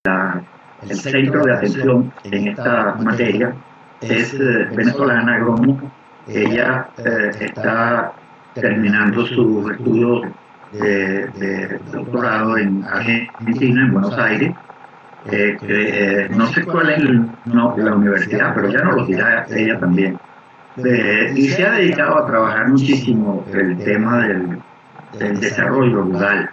el centro de atención en esta materia es venezolana, agrónoma. Ella está terminando sus estudios de doctorado en Argentina, en Buenos Aires. No sé cuál es la universidad, pero ya nos lo dirá ella también. Y se ha dedicado a trabajar muchísimo el tema del desarrollo rural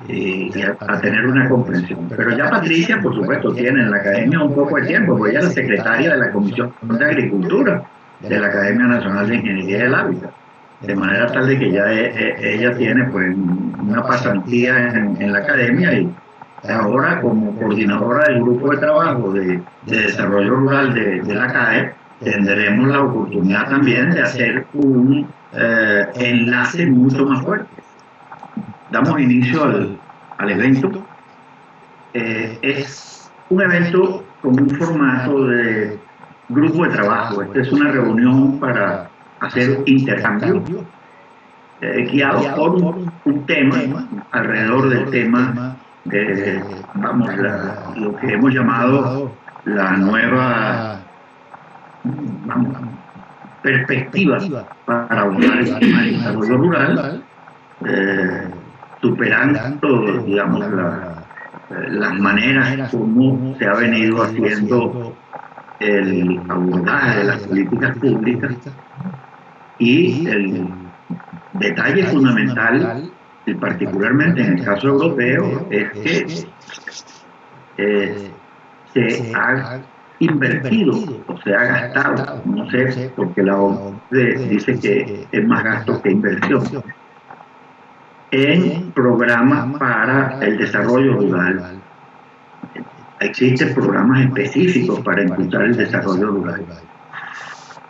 y a tener una comprensión. Pero ya Patricia, por supuesto, tiene en la academia un poco de tiempo, porque ella es la secretaria de la Comisión de Agricultura de la Academia Nacional de Ingeniería del Hábitat, de manera tal de que ya ella tiene pues una pasantía en la academia y ahora como coordinadora del grupo de trabajo de desarrollo rural de la CAE tendremos la oportunidad también de hacer un enlace mucho más fuerte. Damos inicio al evento. Es un evento con un formato de grupo de trabajo. Esta es una reunión para hacer intercambio guiado por un tema, alrededor del tema de, vamos, lo que hemos llamado la nueva, vamos, perspectiva para abordar el tema del desarrollo rural, superando, digamos, las maneras como se ha venido haciendo el abordaje de las políticas públicas y el detalle fundamental, y particularmente en el caso europeo, es que se ha invertido o se ha gastado, no sé, porque la OCDE dice que es más gasto que inversión, en programas para el desarrollo rural. Existen programas específicos para impulsar el desarrollo rural.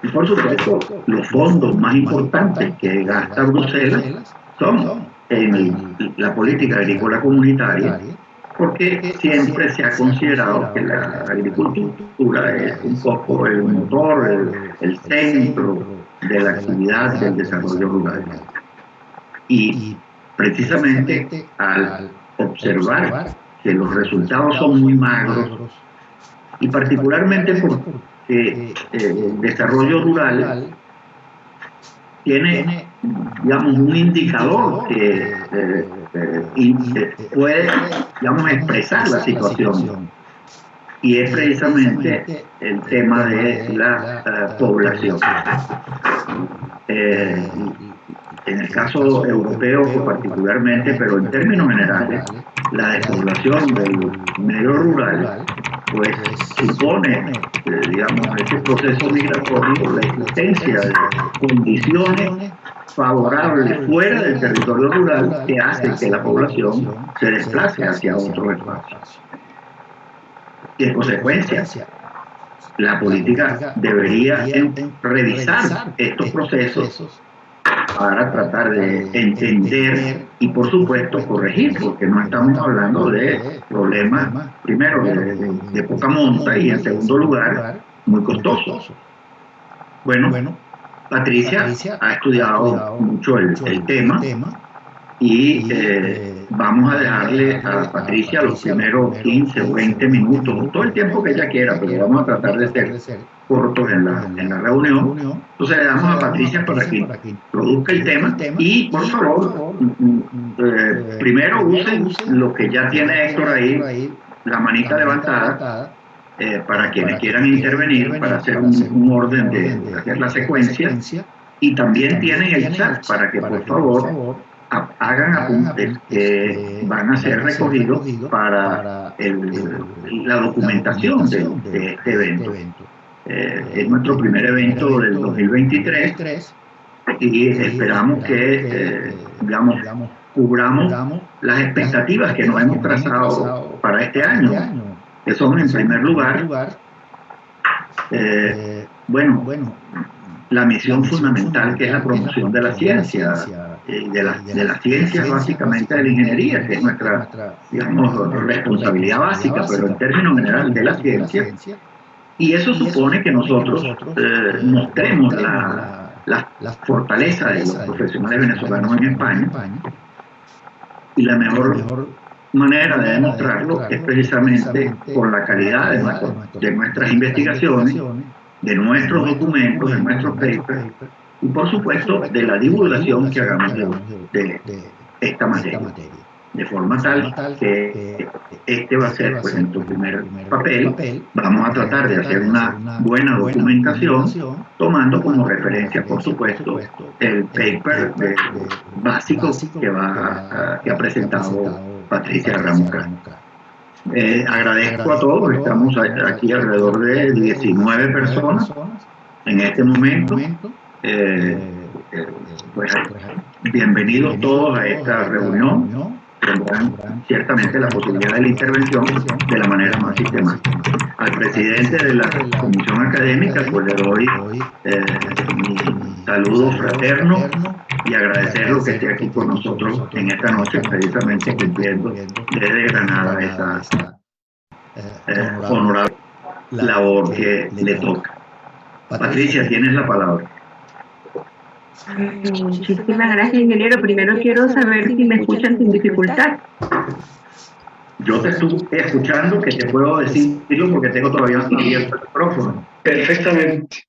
Y por supuesto, los fondos más importantes que gasta Bruselas son en la política agrícola comunitaria, porque siempre se ha considerado que la agricultura es un poco el motor, el centro de la actividad del desarrollo rural. Y precisamente al observar que los resultados son muy magros, y particularmente porque el desarrollo rural tiene, digamos, un indicador que puede, digamos, expresar la situación, y es precisamente el tema de la población. En el caso europeo particularmente, pero en términos generales, la despoblación del medio rural pues supone, digamos, ese proceso migratorio, la existencia de condiciones favorables fuera del territorio rural que hace que la población se desplace hacia otros espacios. Y en consecuencia, la política debería revisar estos procesos para tratar de entender y, por supuesto, corregir, porque no estamos hablando de problemas, primero, de poca monta y, en segundo lugar, muy costosos. Bueno, Patricia ha estudiado mucho el tema y vamos a dejarle a Patricia los primeros 15 o 20 minutos, o todo el tiempo que ella quiera, pero vamos a tratar de ser cortos en la reunión. Entonces le damos a Patricia para que introduzca el tema y, por favor, primero usen lo que ya tiene Héctor ahí, la manita levantada, para quienes quieran intervenir, para hacer un orden de hacer la secuencia, y también tienen el chat para que, por favor, hagan apuntes que van a ser recogidos para la documentación de este evento. Es nuestro primer evento del 2023 y esperamos que, digamos, cubramos las expectativas que nos hemos trazado para este año, que son, en primer lugar, bueno, la misión fundamental, que es la promoción de la ciencia, de las ciencias básicamente de la ingeniería, que es nuestra, digamos, responsabilidad básica, pero en términos generales de la ciencia. Y eso supone que nosotros mostremos la fortaleza de los profesionales venezolanos en España, y la mejor manera de demostrarlo es precisamente por la calidad de nuestras investigaciones, de nuestros documentos, de nuestros papers y por supuesto de la divulgación que hagamos de esta materia. De forma tal que este va a ser pues nuestro primer papel. Vamos a tratar de hacer una buena documentación tomando como referencia, por supuesto, el paper básico que ha presentado Patricia Ramos Castro. Agradezco a todos, estamos aquí alrededor de 19 personas en este momento. Pues bienvenidos todos a esta reunión. Tendrán ciertamente la posibilidad de la intervención de la manera más sistemática. Al presidente de la Comisión Académica pues le doy mi saludo fraterno y agradecerlo que esté aquí con nosotros en esta noche, precisamente cumpliendo desde Granada esa honorable labor que le toca. Patricia, tienes la palabra. Muchísimas gracias, ingeniero. Primero quiero saber si me escuchan sin dificultad. Yo te estoy escuchando, que te puedo decirlo porque tengo todavía abierto el micrófono. Perfectamente.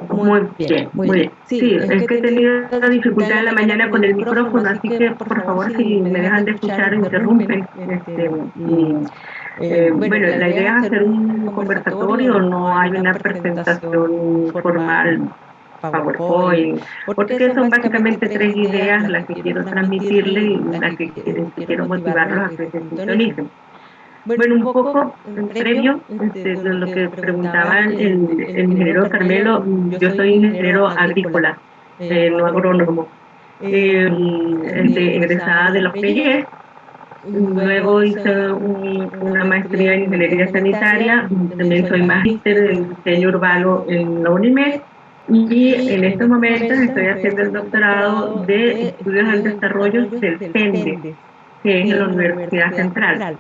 Muy bien, muy bien. Sí, es que he tenido dificultad en la mañana con el micrófono, así que por favor, si me dejan de escuchar, interrumpen. Bueno, la idea es hacer un conversatorio, no hay una presentación formal, PowerPoint, porque son básicamente 3 ideas las que quiero transmitirle y las que quiero motivarlos a que se sintonicen. Bueno, un poco en previo de lo que preguntaba el ingeniero Carmelo, yo soy ingeniero agrícola, no agrónomo, egresada de los PIE. Luego hice una maestría en ingeniería sanitaria, también soy magíster en diseño urbano en la UNIMED y en estos momentos estoy haciendo el doctorado de estudios en desarrollo del CENDE, que es en la Universidad Central.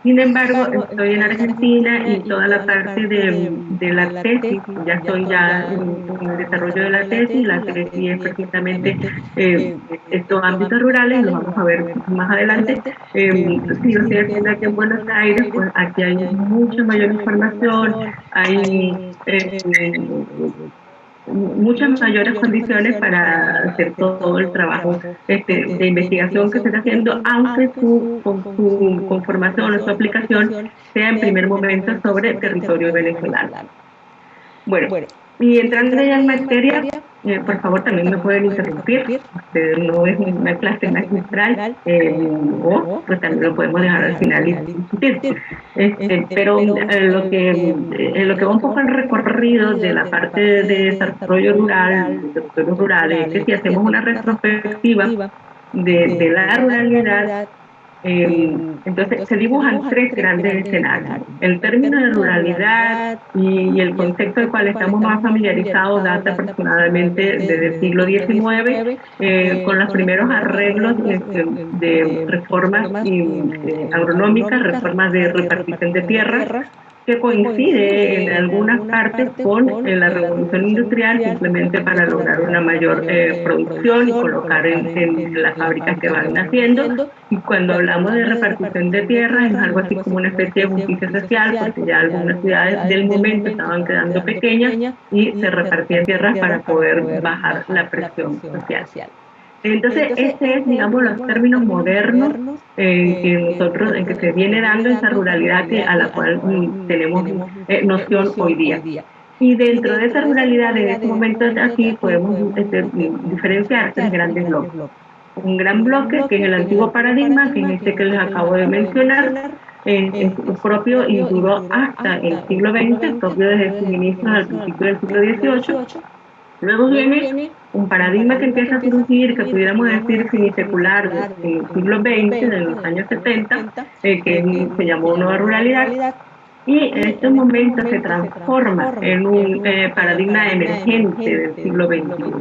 Sin embargo, estoy en Argentina y toda la parte de la tesis, ya estoy en el desarrollo de la tesis es precisamente estos ámbitos rurales, lo vamos a ver más adelante. Si yo estoy haciendo aquí en Buenos Aires, pues aquí hay mucha mayor información, hay muchas mayores condiciones para hacer todo el trabajo de investigación que se está haciendo, aunque su conformación o su aplicación sea en primer momento sobre territorio venezolano. Bueno, y entrando ya en materia, por favor también me pueden interrumpir, no es una clase magistral, o pues también lo podemos dejar al final y discutir. Pero lo que va un poco al recorrido de la parte de desarrollo rural, de territorios rurales, es que si hacemos una retrospectiva de la ruralidad, entonces se dibujan 3 grandes escenarios. El término de ruralidad y el concepto del cual estamos más familiarizados data aproximadamente desde el siglo XIX, con los primeros arreglos de reformas agronómicas, reformas de repartición de tierras, que coincide en algunas partes con la revolución industrial, simplemente para lograr una mayor producción y colocar en las fábricas que van naciendo. Y cuando hablamos de repartición de tierras es algo así como una especie de justicia social, porque ya algunas ciudades del momento estaban quedando pequeñas y se repartían tierras para poder bajar la presión social. Entonces, este es, digamos, los términos modernos en que se viene dando esa ruralidad a la cual tenemos noción hoy día. Y dentro de esa ruralidad, en este momento aquí, podemos diferenciar 3 grandes bloques. Un gran bloque, que es el antiguo paradigma, que es este que les acabo de mencionar, es propio y duró hasta el siglo XX, propio desde sus inicios al principio del siglo XVIII. Luego viene un paradigma que empieza a surgir, que pudiéramos decir finisecular del siglo XX, de los años 70, que se llamó nueva ruralidad, y en estos momentos se transforma en un paradigma emergente del siglo XXI.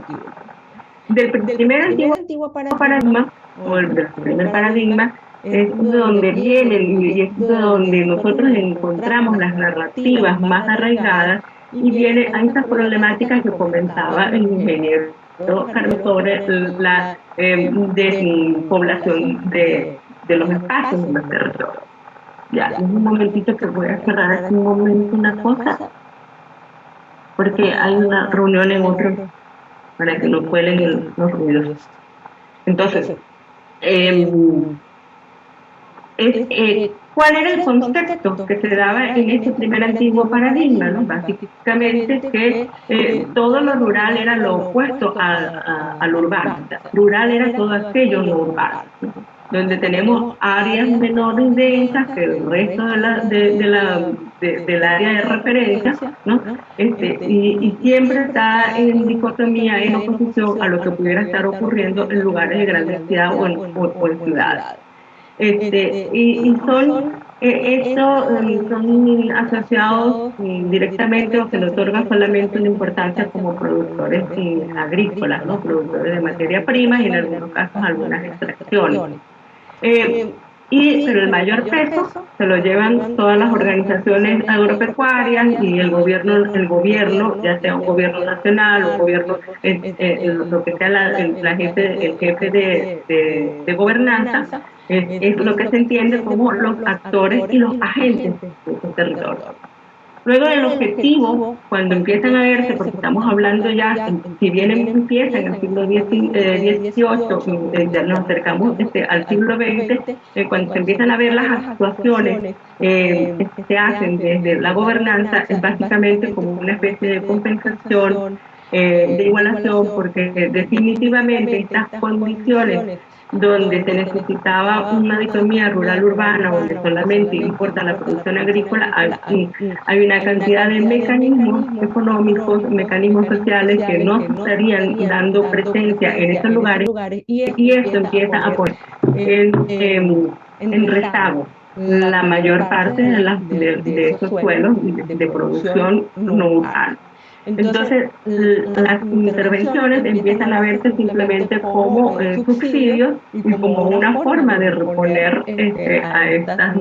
Del primer antiguo paradigma, o el del primer paradigma, es donde vienen y es donde nosotros encontramos las narrativas más arraigadas y viene a estas problemáticas que comentaba el ingeniero Carlos sobre la despoblación de de los espacios en los territorios. Ya, un momentito que voy a cerrar aquí un momento una cosa, porque hay una reunión en otro, para que no cuelen los ruidos. Entonces, ¿cuál era el concepto que se daba en este primer antiguo paradigma? ¿No? Básicamente que todo lo rural era lo opuesto al urbano. Rural era todo aquello no urbano, ¿no? Donde tenemos áreas menores densas que el resto del área de referencia, ¿no? Y siempre está en dicotomía, en oposición a lo que pudiera estar ocurriendo en lugares de gran densidad o en ciudades. Y son, estos son asociados directamente o se le otorga solamente una importancia como productores agrícolas, ¿no? Productores de materia prima y en algunos casos algunas extracciones. Pero el mayor peso se lo llevan todas las organizaciones agropecuarias y el gobierno, ya sea un gobierno nacional o un gobierno, lo que sea el jefe de gobernanza, es lo que se entiende como los actores y los agentes de este territorio. Luego del objetivo, cuando empiezan a verse, porque estamos hablando ya, si bien empieza en el siglo XVIII, ya nos acercamos al siglo XX, cuando se empiezan a ver las actuaciones que se hacen desde la gobernanza, es básicamente como una especie de compensación, de igualación, porque definitivamente estas condiciones donde se necesitaba una dicotomía rural-urbana, donde solamente importa la producción agrícola, hay una cantidad de mecanismos económicos, mecanismos sociales que no estarían dando presencia en estos lugares, y esto empieza a poner en rezago la mayor parte de esos suelos de producción no urbana. Entonces, las intervenciones empiezan a verse simplemente como subsidios y como una forma de reponer a estas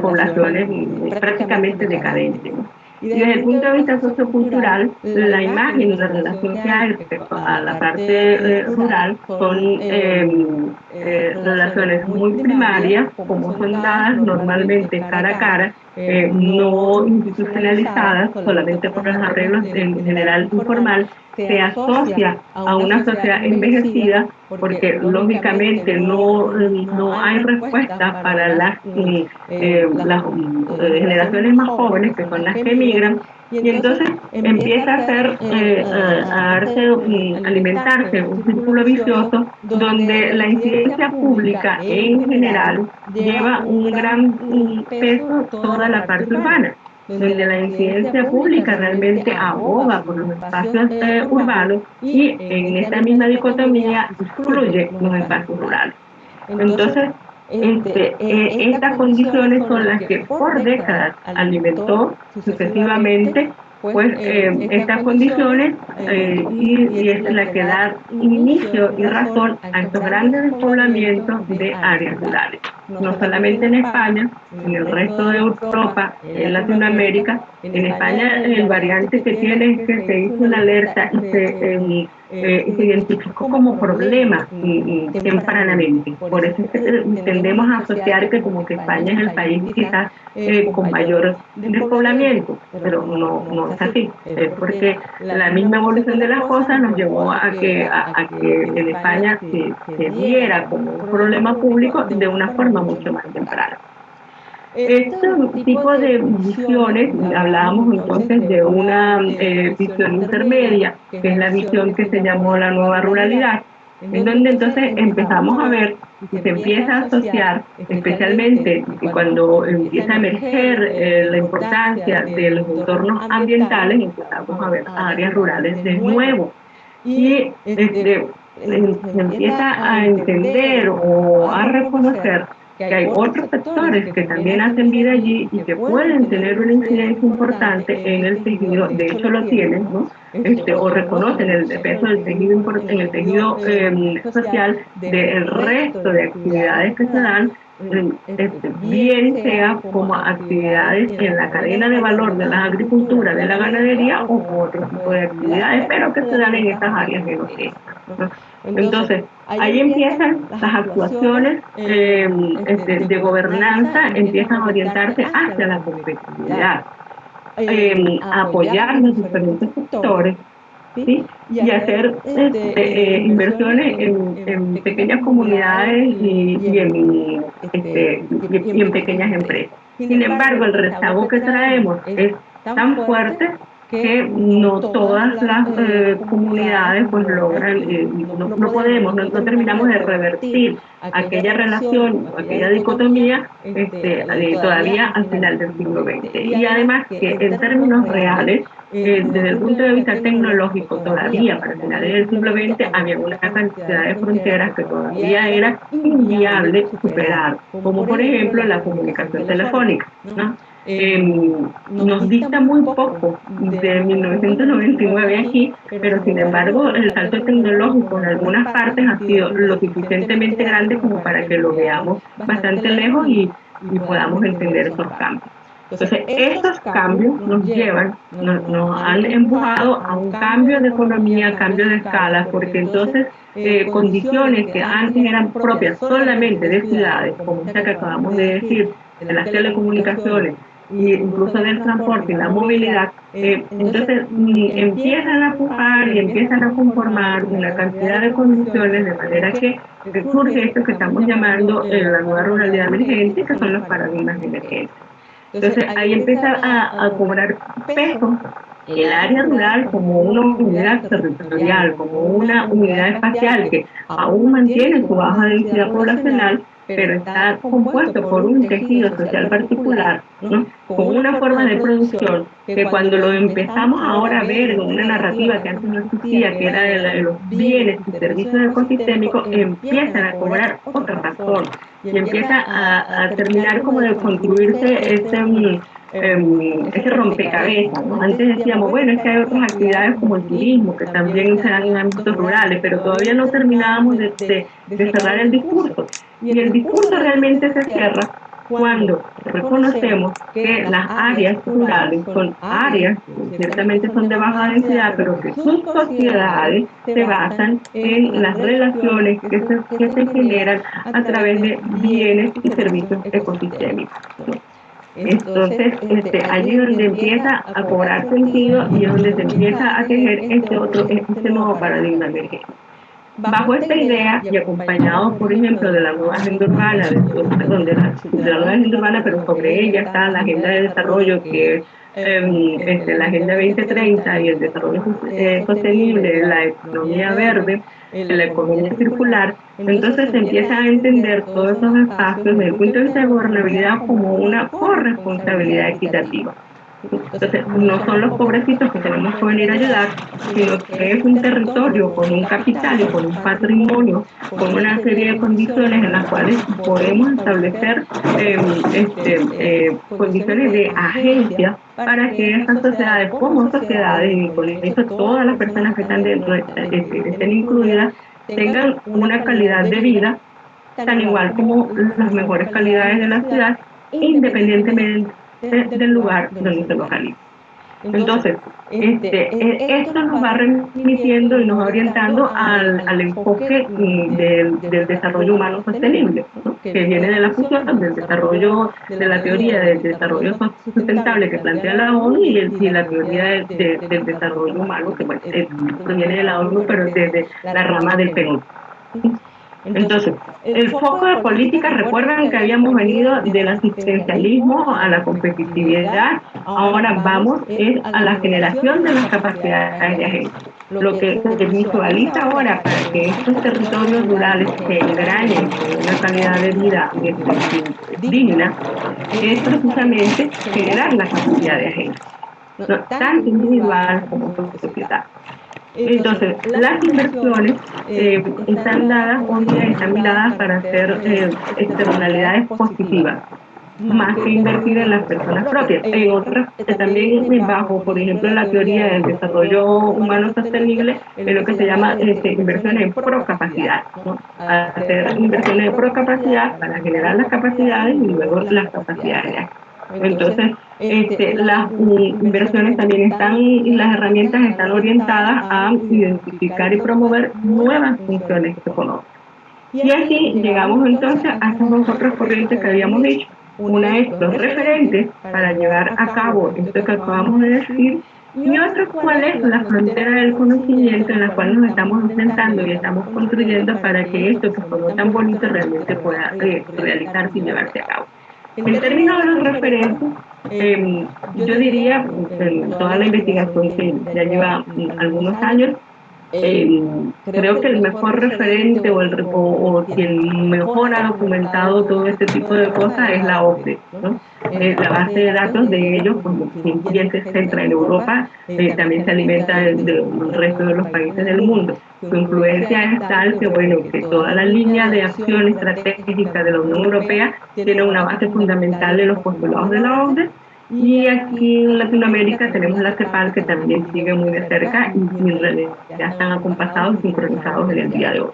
poblaciones prácticamente decadentes, ¿no? Y desde el punto de vista sociocultural, la imagen y la relación que hay respecto a la parte rural son relaciones muy primarias, como son dadas normalmente cara a cara, no institucionalizadas, solamente por los arreglos en general informal. Se asocia a una sociedad envejecida porque lógicamente no hay respuesta para las generaciones más jóvenes, que son las que emigran, y entonces empieza a alimentarse un círculo vicioso donde la incidencia pública en general lleva un gran peso toda la parte urbana, donde la incidencia pública realmente aboga por los espacios urbanos y en esta misma dicotomía excluye los espacios rurales. Entonces, estas condiciones son las que por décadas alimentó sucesivamente pues estas condiciones y es la que da inicio y razón a estos grandes despoblamientos de áreas rurales. No solamente en España, en el resto de Europa, en Latinoamérica. En España el variante que tiene es que se hizo una alerta y se identificó como problema tempranamente. Por eso tendemos a asociar que como que España es el país quizás con mayor despoblamiento, pero no es así. Es porque la misma evolución de las cosas nos llevó a que en España se viera como un problema público de una forma mucho más temprana. Este tipo de visiones, hablábamos entonces de una visión intermedia, que es la visión que se llamó la nueva ruralidad, en donde entonces empezamos a ver y se empieza a asociar, especialmente cuando empieza a emerger la importancia de los entornos ambientales, empezamos a ver áreas rurales de nuevo. Y se empieza a entender o a reconocer que hay otros sectores que también hacen vida allí y que pueden tener una incidencia importante en el tejido, de hecho lo tienen, ¿no? O reconocen el peso del tejido en el tejido social del resto de actividades que se dan, bien sea como actividades en la cadena de valor de la agricultura, de la ganadería o otro tipo de actividades, pero que se dan en estas áreas menos densas, ¿no? Entonces, ahí empiezan las actuaciones de gobernanza, empiezan a orientarse hacia la competitividad, a apoyar los diferentes sectores, ¿sí? Y hacer inversiones en pequeñas comunidades y en pequeñas empresas. Sin embargo, el rezago que traemos es tan fuerte que no todas las comunidades pues logran, no podemos, no terminamos de revertir aquella relación, aquella dicotomía todavía al final del siglo XX. Y además que en términos reales, desde el punto de vista tecnológico, todavía para finales del siglo XX había una cantidad de fronteras que todavía era inviable superar, como por ejemplo la comunicación telefónica, ¿no? Nos dista muy poco de 1999 aquí, pero sin embargo el salto tecnológico en algunas partes ha sido lo suficientemente grande como para que lo veamos bastante lejos y podamos entender esos cambios. Entonces, estos cambios nos llevan, nos han empujado a un cambio de economía, cambio de escala, porque entonces condiciones que antes eran propias solamente de ciudades, como esta que acabamos de decir, de las telecomunicaciones, e incluso del transporte y la movilidad, entonces empiezan a pujar y empiezan a conformar una cantidad de condiciones de manera que surge esto que estamos llamando la nueva ruralidad emergente, que son los paradigmas emergentes. Entonces ahí empieza a cobrar peso el área rural como una unidad territorial, como una unidad espacial que aún mantiene su baja densidad poblacional, pero está compuesto por un tejido social particular, ¿no? Con una forma de producción que cuando lo empezamos ahora a ver en una narrativa que antes no existía, que era de los bienes y servicios ecosistémicos, empiezan a cobrar otra razón y empieza a terminar como de construirse ese rompecabezas, ¿no? Antes decíamos, bueno, es que hay otras actividades como el turismo, que también se dan en ámbitos rurales, pero todavía no terminábamos de cerrar el discurso. Y el discurso realmente se cierra cuando reconocemos que las áreas rurales son áreas que ciertamente son de baja densidad, pero que sus sociedades se basan en las relaciones que se generan a través de bienes y servicios ecosistémicos, ¿no? Entonces, allí es donde empieza a cobrar sentido y es donde se empieza a tejer este nuevo paradigma emergente. Bajo esta idea y acompañado, por ejemplo, de la nueva agenda urbana, de la nueva agenda urbana, pero sobre ella está la agenda de desarrollo que es la Agenda 2030 y el desarrollo sostenible, la economía verde, la economía circular. Entonces se empieza a entender todos esos espacios desde el punto de vista de gobernabilidad como una corresponsabilidad equitativa. Entonces, no son los pobrecitos que tenemos que venir a ayudar, sino que es un territorio con un capital y con un patrimonio, con una serie de condiciones en las cuales podemos establecer condiciones de agencia para que estas sociedades, como sociedades, y con eso todas las personas que están dentro estén incluidas, tengan una calidad de vida tan igual como las mejores calidades de la ciudad, independientemente del lugar donde se localiza. Entonces, esto nos va remitiendo y nos va orientando al enfoque del desarrollo humano sostenible, ¿no? Que viene de la fusión del desarrollo, de la teoría del desarrollo sustentable que plantea la ONU y la teoría del desarrollo humano que bueno, proviene de la ONU, pero desde la rama del PNUD. Entonces, el foco de política, recuerdan que habíamos venido del asistencialismo a la competitividad, ahora vamos a la generación de las capacidades de agencia. Lo que se visualiza ahora para que estos territorios rurales se engranen con una calidad de vida digna es precisamente generar la capacidad de agencia, ¿no? Tanto individual como societal. Entonces, las inversiones están dadas hoy día, están miradas para hacer externalidades positivas, más que invertir en las personas propias. En otras, también bajo, por ejemplo, la teoría del desarrollo humano sostenible, en lo que se llama inversiones en procapacidad, ¿no? Hacer inversiones en procapacidad para generar las capacidades y luego las capacidades. Entonces, las inversiones también están y las herramientas están orientadas a identificar y promover nuevas funciones económicas. Y así llegamos entonces a esas dos otras corrientes que habíamos dicho. Una es los referentes para llevar a cabo esto que acabamos de decir, y otra cuál es la frontera del conocimiento en la cual nos estamos enfrentando y estamos construyendo para que esto que sonó tan bonito realmente pueda realizarse y llevarse a cabo. En términos de los referentes, yo diría, en toda la investigación que ya lleva algunos años, creo que el mejor referente o quien mejor ha documentado todo este tipo de cosas es la OCDE, ¿no? La base de datos de ellos, como bien se centra en Europa, también se alimenta del resto de los países del mundo. Su influencia es tal que, bueno, que toda la línea de acción estratégica de la Unión Europea tiene una base fundamental en los postulados de la OCDE. Y aquí en Latinoamérica tenemos la CEPAL, que también sigue muy de cerca y en realidad ya están acompasados y sincronizados en el día de hoy.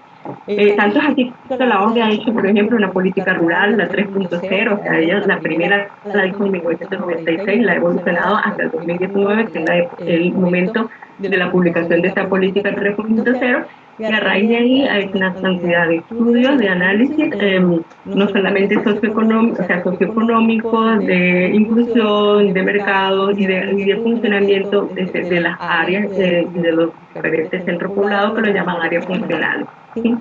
Tanto es así que la OCDE ha hecho, por ejemplo, una política rural, la 3.0, o sea, ella, la primera la hizo en 1996, la ha evolucionado hasta el 2019, que es el momento de la publicación de esta política 3.0, y a raíz de ahí ha hecho una cantidad de estudios, de análisis, no solamente socioeconómicos, o sea, socioeconómicos, de inclusión, de mercado y de funcionamiento de las áreas y de los diferentes centros poblados que lo llaman áreas funcionales. ¿Sí?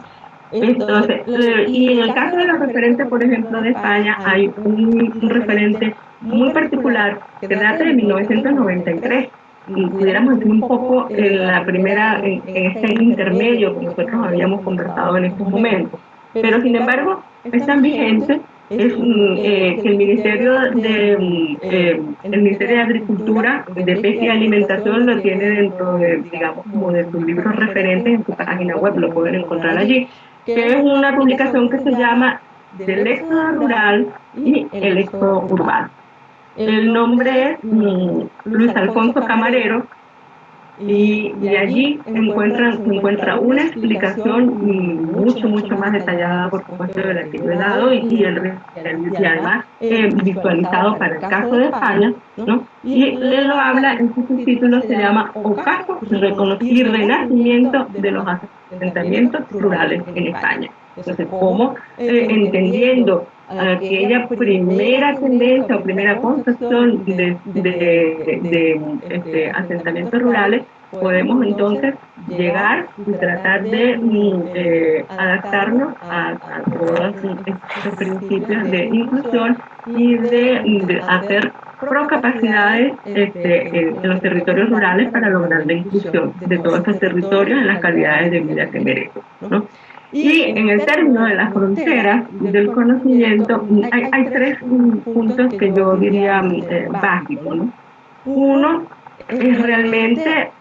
Entonces, y en el caso de los referentes, por ejemplo, de España, hay un referente muy particular que data de 1993 y pudiéramos decir un poco en la primera, en este intermedio que nosotros habíamos conversado en estos momentos. Pero sin embargo, es tan vigente que el Ministerio de Agricultura, de Pesca y Alimentación lo tiene dentro de, digamos, como de sus libros referentes en su página web, lo pueden encontrar allí, que es una publicación que se llama Del éxodo rural y el éxodo urbano. El nombre es Luis Alfonso Camarero y allí se encuentra una explicación mucho más detallada, por supuesto, de la que yo he dado y además visualizado para el caso de España, ¿no? Y él lo habla en su subtítulo, se llama Ocaso y Renacimiento de los asentamientos rurales en España. Entonces, cómo entendiendo aquella primera tendencia o primera construcción de asentamientos rurales, podemos entonces llegar y tratar de adaptarnos a todos estos principios de inclusión y de hacer procapacidades en los territorios rurales para lograr la inclusión de todos estos territorios en las calidades de vida que merecen, ¿no? Y en el término de las fronteras del conocimiento, hay tres puntos que yo diría básicos, ¿no? Uno es realmente,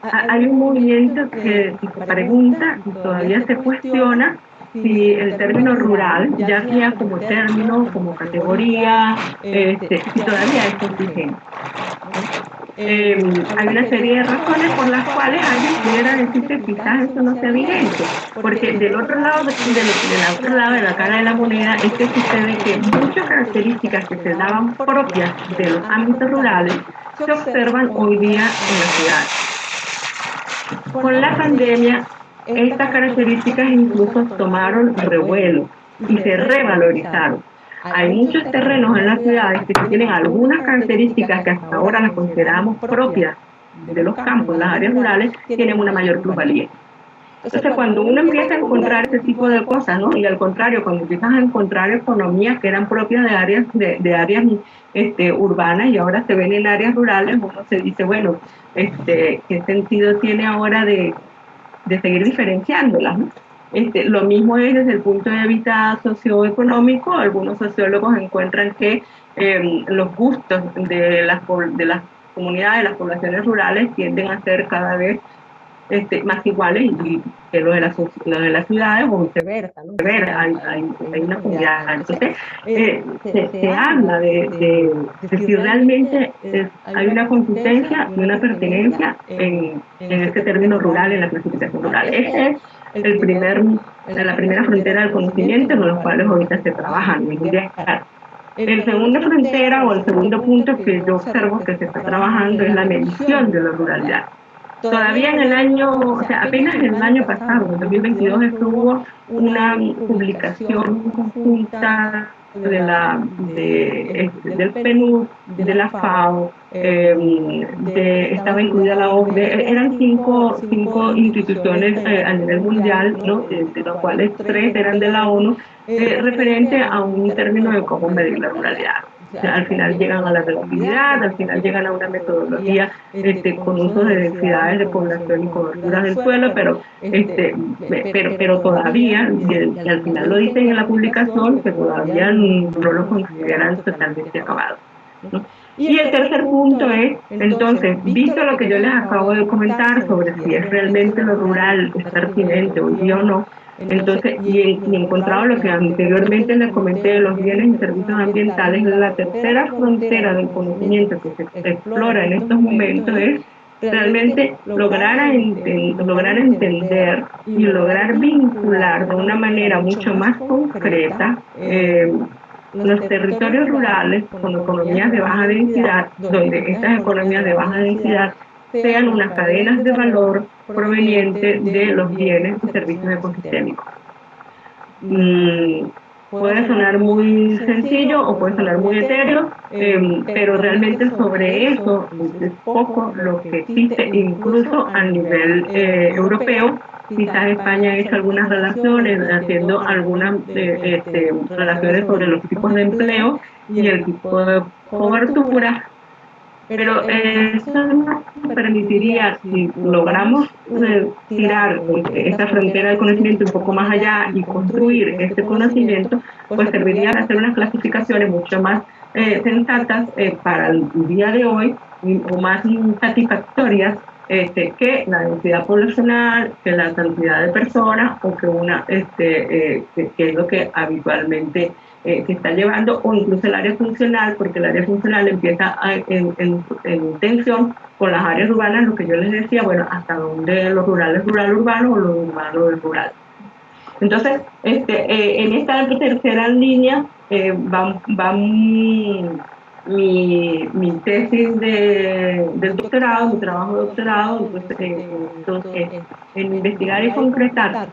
hay un movimiento que se pregunta y todavía se cuestiona si el término rural, ya sea como término, como categoría, si todavía es suficiente. Hay una serie de razones por las cuales alguien pudiera decir que quizás eso no sea evidente, porque del otro lado de la cara de la moneda es que sucede que muchas características que se daban propias de los ámbitos rurales se observan hoy día en la ciudad. Con la pandemia, estas características incluso tomaron revuelo y se revalorizaron. Hay muchos terrenos en las ciudades que tienen algunas características que hasta ahora las consideramos propias de los campos, las áreas rurales, tienen una mayor plusvalía. Entonces, cuando uno empieza a encontrar ese tipo de cosas, ¿no? Y al contrario, cuando empiezas a encontrar economías que eran propias de áreas urbanas y ahora se ven en áreas rurales, uno se dice, bueno, ¿qué sentido tiene ahora de seguir diferenciándolas, ¿no? Lo mismo es desde el punto de vista socioeconómico. Algunos sociólogos encuentran que los gustos de las comunidades, de las poblaciones rurales tienden a ser cada vez más iguales que lo de las ciudades o viceversa, ¿no? Hay una comunidad. Entonces, se habla de si realmente hay una consistencia y una pertinencia en este término rural, en la clasificación rural. Ese es la primera frontera del conocimiento en los cuales ahorita se trabaja a nivel mundial. El segundo frontera o el segundo punto que yo observo que se está trabajando es la medición de la ruralidad. Todavía en el año, o sea, apenas en el año pasado, en 2022, hubo una publicación conjunta del PNUD, de la FAO, estaba incluida la OCDE, eran cinco instituciones a nivel mundial, ¿no? De las cuales 3 eran de la ONU, referente a un término de cómo medir la ruralidad. O sea, al final llegan a la relatividad, al final llegan a una metodología con uso de densidades de población y coberturas del suelo, pero todavía, y al final lo dicen en la publicación, que todavía no lo consideran totalmente acabado, ¿no? Y el tercer punto es, entonces, visto lo que yo les acabo de comentar sobre si es realmente lo rural es pertinente hoy día o no, entonces, y encontrado lo que anteriormente les comenté de los bienes y servicios ambientales, la tercera frontera del conocimiento que se explora en estos momentos es realmente lograr entender y lograr vincular de una manera mucho más concreta los territorios rurales con economías de baja densidad, donde estas economías de baja densidad sean unas cadenas de valor provenientes de los bienes y servicios ecosistémicos. Puede sonar muy sencillo o puede sonar muy etéreo, pero realmente sobre eso es poco lo que existe, incluso a nivel europeo. Quizás España ha hecho algunas relaciones, haciendo algunas relaciones sobre los tipos de empleo y el tipo de cobertura, pero eso nos permitiría, si logramos tirar esta frontera del conocimiento un poco más allá y construir este conocimiento, pues serviría para hacer unas clasificaciones mucho más sensatas para el día de hoy o más satisfactorias que la densidad poblacional, que la cantidad de personas o que es lo que habitualmente se está llevando, o incluso el área funcional, porque el área funcional empieza en tensión con las áreas urbanas, lo que yo les decía, bueno, hasta donde lo rural es rural urbano o lo urbano es rural. Entonces, en esta tercera línea va mi tesis del doctorado, mi trabajo de doctorado, entonces en investigar y concretar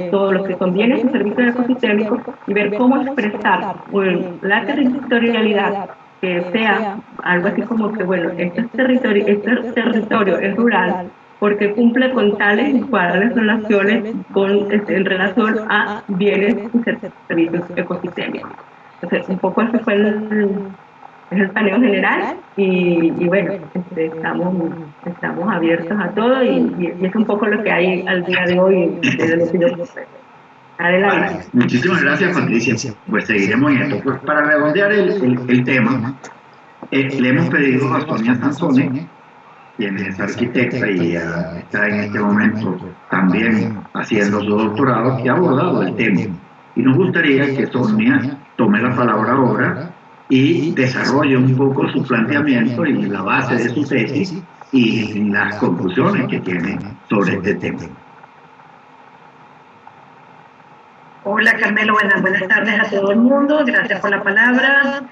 todo lo que son bienes y servicios ecosistémicos y ver cómo expresar la territorialidad, que sea algo así como que, bueno, este territorio es rural porque cumple con tales y cuales relaciones en relación a bienes y servicios ecosistémicos. Entonces, un poco eso fue el paneo general y bueno, estamos abiertos a todo y es un poco lo que hay al día de hoy de lo que yo poseo. Adelante. Vale, muchísimas gracias, Patricia. Pues seguiremos en esto. Pues para redondear el tema, le hemos pedido a Sonia Sansone, quien es arquitecta y está en este momento también haciendo su doctorado, que ha abordado el tema. Y nos gustaría que Sonia tome la palabra ahora y desarrolle un poco su planteamiento y la base de su tesis y las conclusiones que tiene sobre este tema. Hola Carmelo, buenas tardes a todo el mundo, gracias por la palabra.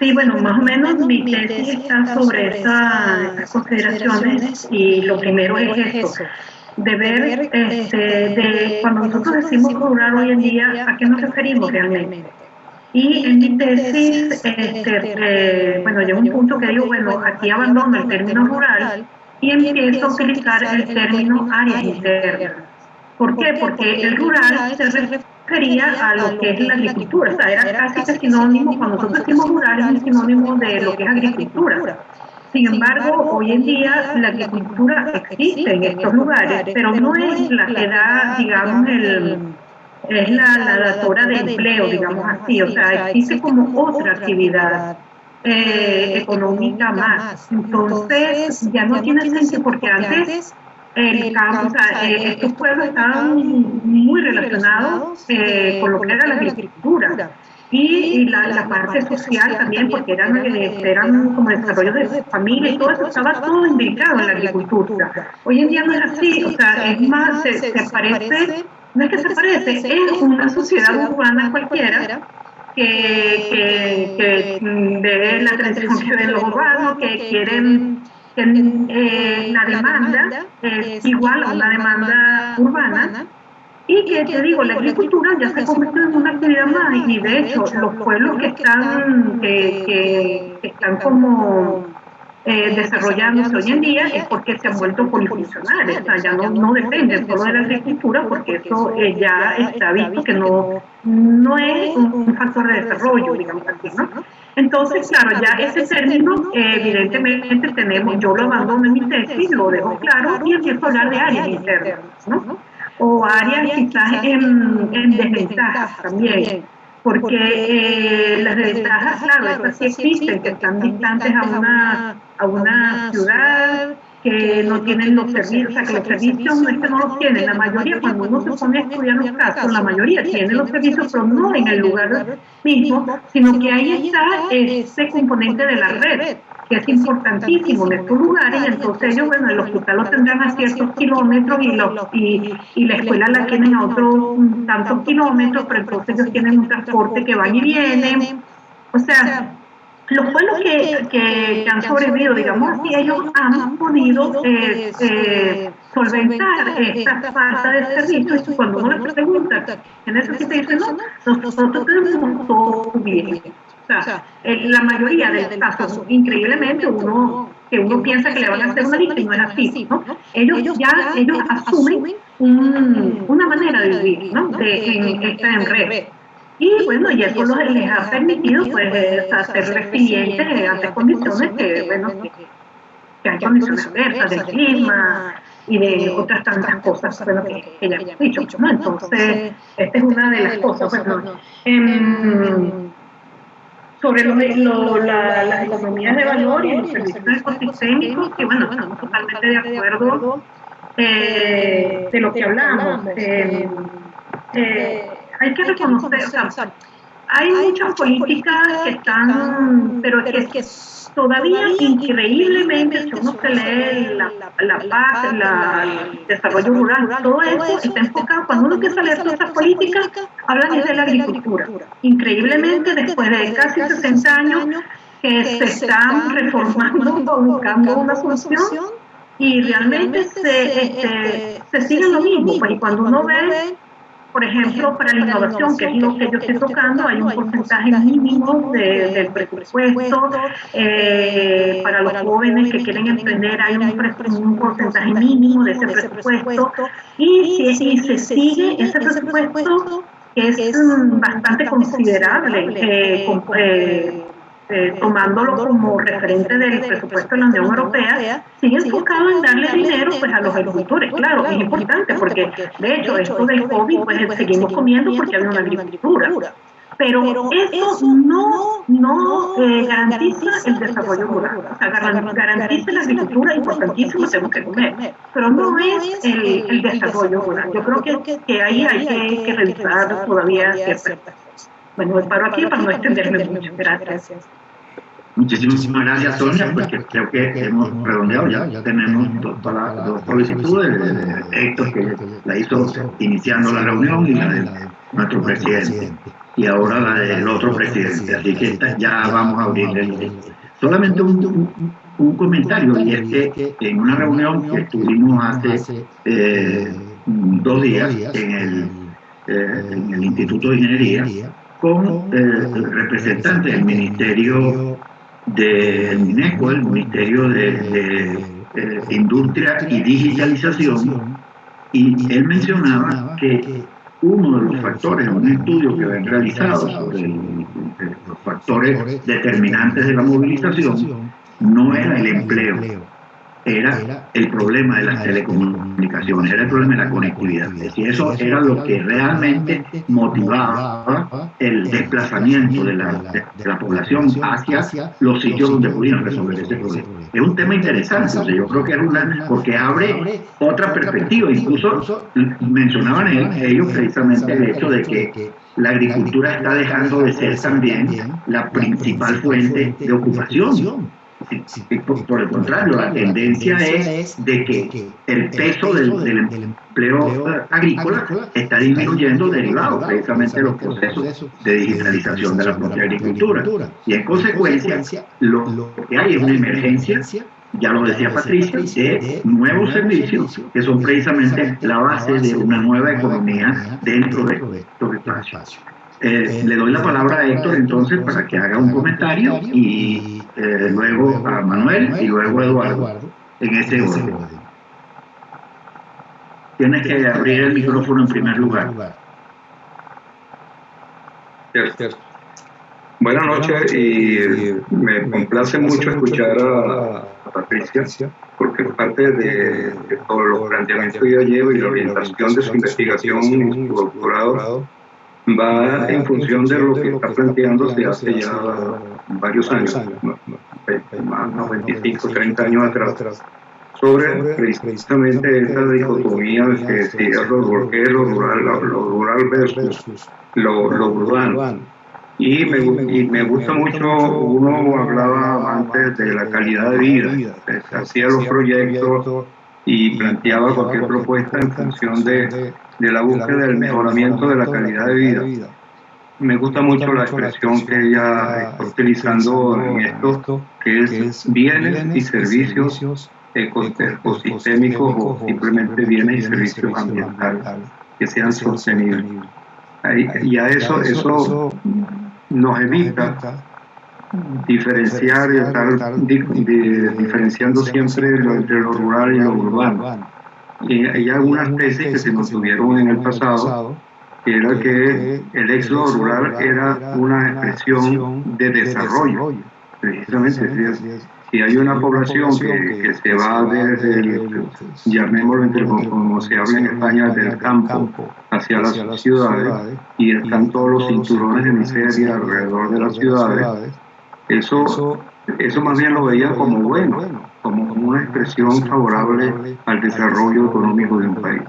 Sí, bueno, más o menos mi tesis está sobre estas consideraciones y lo primero es esto, de ver de cuando nosotros decimos rural hoy en día, ¿a qué nos referimos realmente? Y en mi tesis, bueno, llega un punto que digo, bueno, aquí abandono el término rural y empiezo a utilizar el término áreas internas. ¿Por qué? Porque el rural se refería a lo que es la agricultura, o sea, era casi que sinónimo, cuando nosotros decimos rural es un sinónimo de lo que es agricultura. Sin embargo, hoy en día la agricultura existe en estos lugares, pero no es la que da, digamos, es la dadora de empleo, digamos así, o sea, existe como otra actividad económica más. Entonces, ya no tiene sentido, porque antes el campo, o sea, estos pueblos estaban muy relacionados con lo que era la agricultura. Y la parte social también, porque eran como desarrollos de familia y todo eso, estaba todo imbricado en la agricultura. Hoy en día no es así, o sea, es más, se parece, no es que se parece, es una sociedad urbana cualquiera que ve la tradición que ven los urbanos, que quieren que la demanda es igual a una demanda urbana. Y que te digo, la agricultura ya se convirtió en una actividad más, y de hecho los pueblos que están como desarrollándose hoy en día es porque se han vuelto polifuncionales, o sea, ya no dependen solo de la agricultura, porque eso ya está visto que no es un factor de desarrollo, digamos así, ¿no? Entonces, claro, ya ese término, evidentemente yo lo abandono en mi tesis, lo dejo claro y empiezo a hablar de áreas internas, ¿no? O áreas quizás en desventajas también, porque las desventajas, claro, estas sí existen, que están distantes a una ciudad, que no tienen los servicios, o sea, que los servicios no es que no los tienen, la mayoría, cuando uno se pone a estudiar los casos, la mayoría tiene los servicios, pero no en el lugar mismo, sino que ahí está ese componente de la red, que es importantísimo en estos lugares, y entonces ellos, bueno, el hospital lo tendrán a ciertos kilómetros y la escuela la tienen a otros tantos kilómetros, pero entonces ellos tienen un transporte que van y vienen, o sea, los pueblos que han sobrevivido, digamos así, ellos han podido solventar esta falta de servicios, y cuando uno les pregunta qué necesita, dicen, no, nosotros tenemos todo bien. O sea, la mayoría de los casos, increíblemente, uno piensa que le van a hacer una lista y no es así, ¿no? Ellos asumen una manera de vivir, ¿no? En red. Y bueno, y eso les ha permitido, pues, ser resilientes ante condiciones que hay condiciones adversas del clima y de otras tantas cosas, bueno, que ya hemos dicho, ¿no? Entonces, esta es una de las cosas, bueno, sobre las economías de valor y los servicios ecosistémicos, que bueno, estamos totalmente de acuerdo de lo que hablamos. Hay que reconocer, o sea, hay muchas políticas que están, pero que todavía increíblemente, si uno se lee la paz, el desarrollo rural, todo eso está enfocado, cuando uno empieza a leer todas esas políticas, hablan de la agricultura. Increíblemente, después de casi 60 años que se están reformando, buscando una solución, y realmente se sigue lo mismo, pues, y cuando uno ve, por ejemplo, para la innovación, que es lo que yo estoy tocando, hay un porcentaje mínimo del presupuesto. Para los jóvenes que quieren emprender, hay un porcentaje mínimo de ese presupuesto. Y se sigue ese presupuesto, que es bastante considerable, tomándolo como referente del presupuesto de la Unión Europea, sigue enfocado en darle dinero, pues, a los agricultores. Claro, es importante, porque de hecho esto del COVID, pues, seguimos comiendo porque hay una agricultura, pero eso no garantiza el desarrollo rural. O sea, garantiza la agricultura, importantísimo, tenemos que comer, pero no es el desarrollo rural. Yo creo que ahí hay que revisar todavía ciertas cosas. Bueno, me paro aquí para no extenderme mucho. Gracias. Muchísimas gracias, Sonia, porque creo que hemos redondeado, ya tenemos dos solicitudes de Héctor, que la hizo iniciando la reunión, y la de nuestro presidente, y ahora la del otro presidente, así que ya vamos a abrir solamente un comentario, y es que en una reunión que tuvimos hace 2 días en el Instituto de Ingeniería, con el representante del Ministerio del MINECO, el Ministerio de Industria y Digitalización, y él mencionaba que uno de los factores, un estudio que habían realizado sobre los factores determinantes de la movilización, no era el empleo, era el problema de las telecomunicaciones, era el problema de la conectividad. Es decir, eso era lo que realmente motivaba el desplazamiento de la población hacia los sitios donde pudieran resolver ese problema. Es un tema interesante, o sea, yo creo que es porque abre otra perspectiva. Incluso mencionaban ellos precisamente el hecho de que la agricultura está dejando de ser también la principal fuente de ocupación. Por el contrario, la tendencia es de que el peso del empleo agrícola está disminuyendo derivado precisamente de los procesos de digitalización de la propia agricultura. Y en consecuencia, lo que hay es una emergencia, ya lo decía Patricia, de nuevos servicios que son precisamente la base de una nueva economía dentro de estos espacios. Le doy la palabra a Héctor entonces para que haga un comentario y luego a Manuel y luego a Eduardo en ese orden. Tienes que abrir el micrófono en primer lugar. Buenas noches y me complace mucho escuchar a Patricia porque parte de todos los planteamientos que ella lleva y la orientación de su investigación y su doctorado va en función de lo que está planteándose hace ya varios años, más 25, 30 años atrás, sobre precisamente esta dicotomía de si es lo rural versus lo urbano. Y me gusta mucho, uno hablaba antes de la calidad de vida, hacía los proyectos y planteaba cualquier propuesta en función de la búsqueda del mejoramiento de la calidad de vida. Me gusta mucho la expresión que ella está utilizando en esto, que es bienes y servicios ecosistémicos o simplemente bienes y servicios ambientales que sean sostenibles. Y a eso nos evita diferenciar y estar diferenciando siempre entre lo rural y lo urbano. Y hay algunas tesis que se mantuvieron en el pasado, que era que el éxodo rural era una expresión de desarrollo, precisamente. Si hay una población que se va desde llamémoslo como se habla en España, del campo hacia las ciudades, y están todos los cinturones de miseria alrededor de las ciudades, eso más bien lo veían como bueno, como una expresión favorable al desarrollo económico de un país.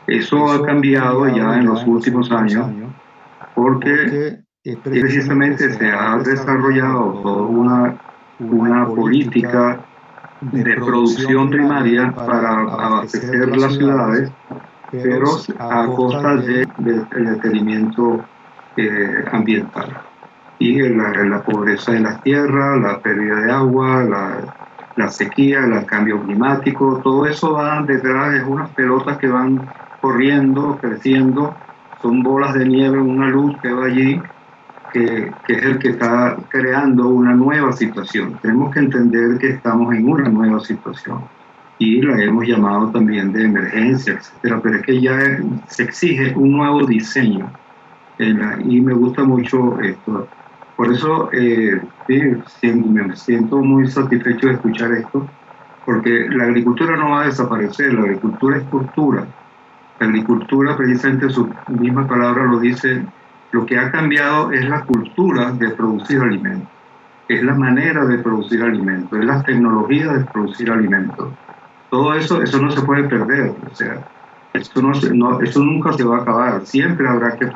Eso ha cambiado ya en los últimos años porque precisamente se ha desarrollado toda una política de producción primaria para abastecer las ciudades, pero a costa del detenimiento ambiental. Y la pobreza de las tierras, la pérdida de agua, la sequía, el cambio climático, todo eso va detrás de unas pelotas que van corriendo, creciendo, son bolas de nieve, una luz que va allí, que es el que está creando una nueva situación. Tenemos que entender que estamos en una nueva situación y la hemos llamado también de emergencia, etcétera, pero es que ya se exige un nuevo diseño y me gusta mucho esto. Por eso me siento muy satisfecho de escuchar esto, porque la agricultura no va a desaparecer, la agricultura es cultura. La agricultura, precisamente su misma palabra lo dice, lo que ha cambiado es la cultura de producir alimentos, es la manera de producir alimentos, es la tecnología de producir alimentos. Todo eso no se puede perder, o sea, eso nunca se va a acabar, siempre habrá que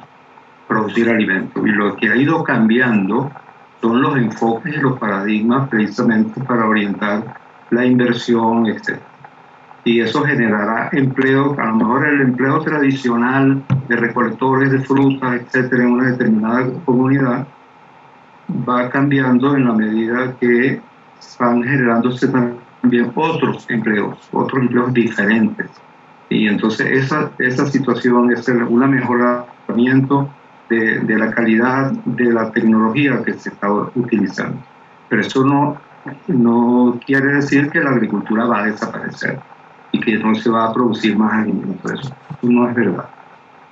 producir alimentos. Y lo que ha ido cambiando son los enfoques y los paradigmas precisamente para orientar la inversión, etc. Y eso generará empleo, a lo mejor el empleo tradicional de recolectores de frutas, etcétera, en una determinada comunidad, va cambiando en la medida que van generándose también otros empleos diferentes. Y entonces esa situación es un mejoramiento de la calidad de la tecnología que se está utilizando. Pero eso no quiere decir que la agricultura va a desaparecer y que no se va a producir más alimentos. Eso no es verdad.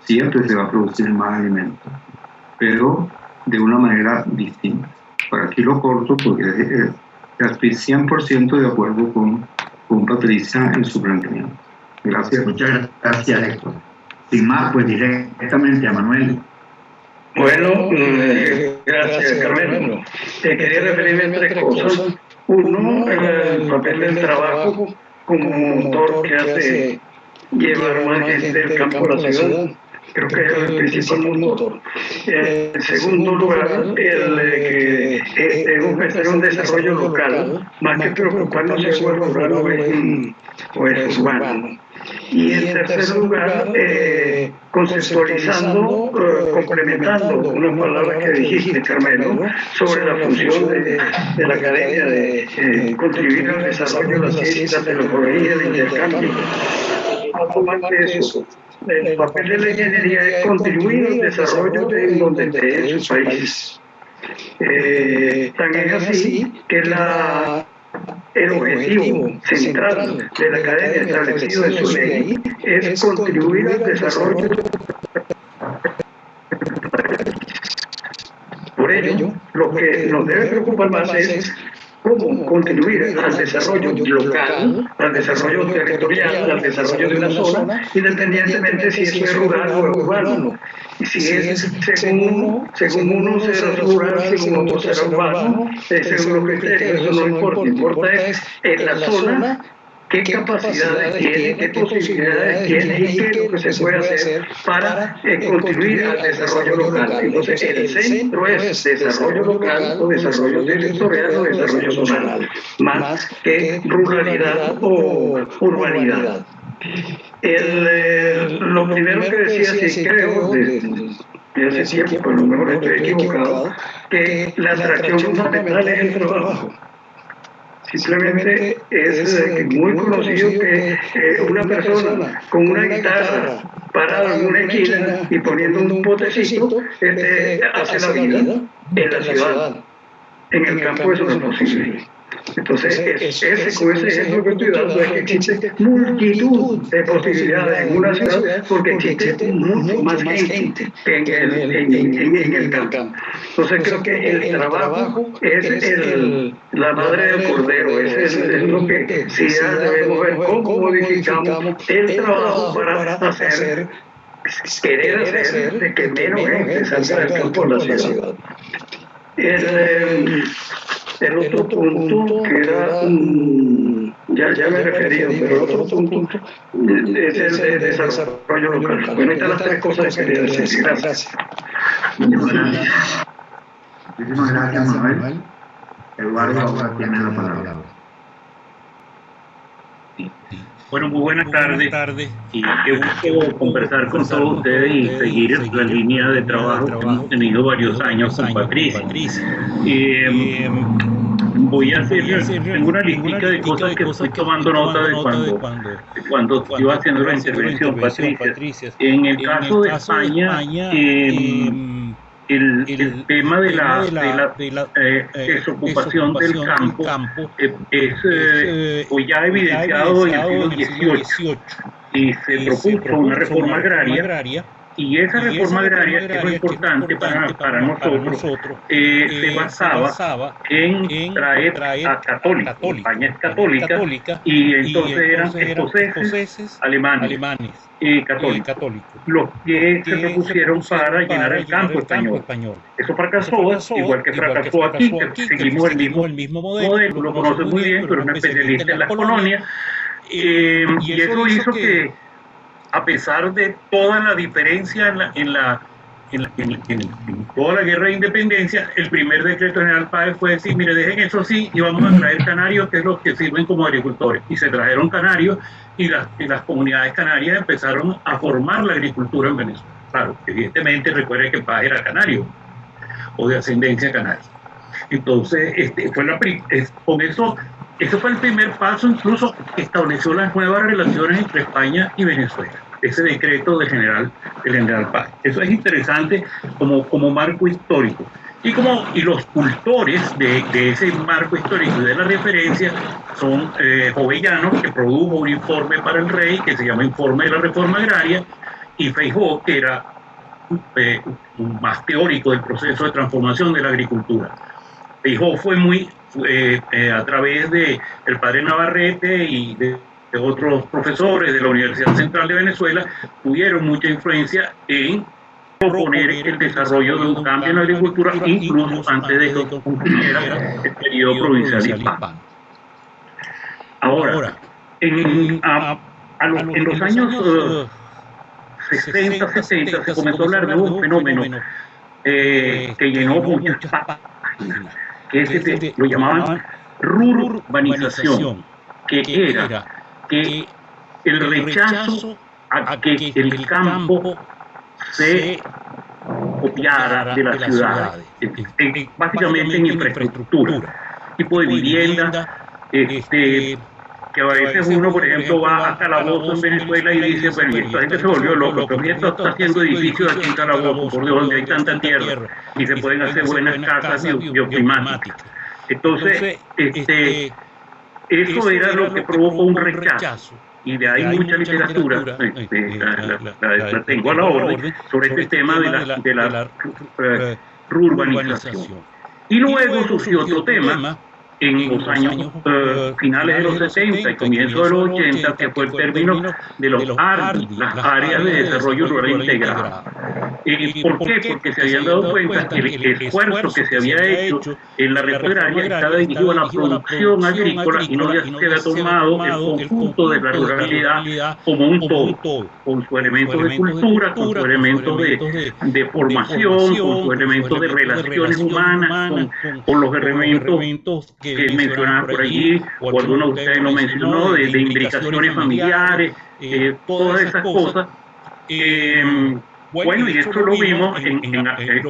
Siempre se va a producir más alimentos, pero de una manera distinta. Por aquí lo corto porque estoy 100% de acuerdo con con Patricia en su planteamiento. Gracias. Muchas gracias, Héctor. Sin más, pues directamente a Manuel. Bueno, gracias, Carmelo. Quería referirme a tres cosas. Uno, el papel del trabajo como motor que hace llevar más gente del campo a la ciudad. Creo que es el principal motor. En segundo lugar, el que debemos pensar en un desarrollo local, más que preocuparnos si es rural o es urbano. Y en tercer lugar, conceptualizando, complementando una palabra que dijiste, Carmelo, sobre la función de la academia de contribuir al desarrollo de la ciencia, la tecnología, el intercambio. Algo más que eso. El papel de la ingeniería es contribuir al desarrollo de donde esté en su país. Tan es así que el objetivo central de la academia establecido en su ley es contribuir al desarrollo. Por ello, lo que nos debe preocupar más es cómo contribuir al desarrollo local, al desarrollo territorial, al desarrollo de una zona, independientemente si eso es rural o es urbano. Y si es según uno será rural, según otro será urbano, según los criterios, eso no importa. Importa es en la zona qué capacidades tiene, qué posibilidades tiene y qué es lo que se puede hacer para contribuir al desarrollo local. Entonces, el centro es desarrollo local o desarrollo territorial o desarrollo zonal, más que ruralidad o urbanidad. Lo primero que decía, sí creo, desde hace tiempo, a lo mejor estoy equivocado, que la atracción fundamental es el trabajo. Simplemente es muy conocido que una persona con una guitarra parada en una esquina y poniendo un potecito hace la vida en la ciudad. En el campo eso no es posible. Entonces, con ese ejemplo que estoy dando es que existe multitud de posibilidades en una ciudad porque existe mucho más gente en el campo. Entonces, creo que el trabajo es la madre del cordero, es lo que sí debemos ver cómo modificamos el trabajo para querer hacer de que menos gente salga del campo a la ciudad. El otro punto que era, ya me he referido, pero el otro punto es el de desarrollo local. Bueno, estas las tres cosas que quería decir. Gracias. Muchísimas gracias, Manuel. Eduardo, ahora tiene la palabra. Bueno, muy buenas tardes y qué gusto conversar con todos ustedes y seguir la línea de trabajo que hemos tenido varios años con Patricia. Voy a hacer, tengo una lista de cosas que estoy tomando nota de cuando iba haciendo la intervención, Patricia. En el caso de España, el tema de la desocupación del campo fue ya evidenciado en el siglo XVIII y se propuso una reforma agraria. Y esa reforma agraria, que es muy importante para nosotros, se basaba en traer a católicos. España es católica y entonces eran escoceses, alemanes y católicos los que se propusieron para llenar el campo español. Eso fracasó, igual que fracasó aquí, que seguimos el mismo modelo, lo conoces muy bien, pero es un especialista en las colonias, y eso hizo que, a pesar de toda la diferencia en toda la guerra de independencia, el primer decreto general Páez fue decir, mire, dejen eso así y vamos a traer canarios, que es los que sirven como agricultores. Y se trajeron canarios y las comunidades canarias empezaron a formar la agricultura en Venezuela. Claro, evidentemente recuerden que Páez era canario o de ascendencia canaria. Entonces, con eso, ese fue el primer paso, incluso estableció las nuevas relaciones entre España y Venezuela, ese decreto del general Páez. Eso es interesante como marco histórico. Y los cultores de ese marco histórico y de la referencia son Jovellanos, que produjo un informe para el rey, que se llama Informe de la Reforma Agraria, y Feijóo, que era más teórico del proceso de transformación de la agricultura. Feijóo fue a través de el padre Navarrete y de otros profesores de la Universidad Central de Venezuela, tuvieron mucha influencia en proponer el desarrollo de un cambio en la agricultura, incluso antes de que concluyera el periodo provincial hispano. Ahora, en los años 60, 70 se comenzó a hablar de un fenómeno que llenó muchas páginas, que lo llamaban rurbanización, que era que el rechazo a que el campo se copiara de las ciudades, básicamente en infraestructura, tipo de vivienda, que a veces uno, por ejemplo, va a Calabozo en Venezuela y dice, bueno, esta gente se volvió loco, pero esto está haciendo edificios aquí en Calabozo, por Dios, donde hay tanta tierra, y se pueden hacer buenas casas bioclimáticas. Entonces, eso era lo que provocó un rechazo. Y de ahí mucha literatura, la tengo a la orden, sobre este tema de la rurbanización. Y luego surgió otro tema en los años finales de los 60 y comienzos de los 80, que fue el término de los ARDI, las áreas de desarrollo rural integrado. ¿Por qué? Porque se habían dado cuenta que el esfuerzo que se había hecho en la reforma agraria estaba dirigido a la producción agrícola y no se había tomado el conjunto de la ruralidad como un todo, con sus elementos de cultura, con sus elementos de formación, con sus elementos de relaciones humanas, con los elementos que mencionaban por allí, o alguno de ustedes lo mencionó, de imbricaciones familiares, todas esas cosas. Bueno, y esto lo vimos,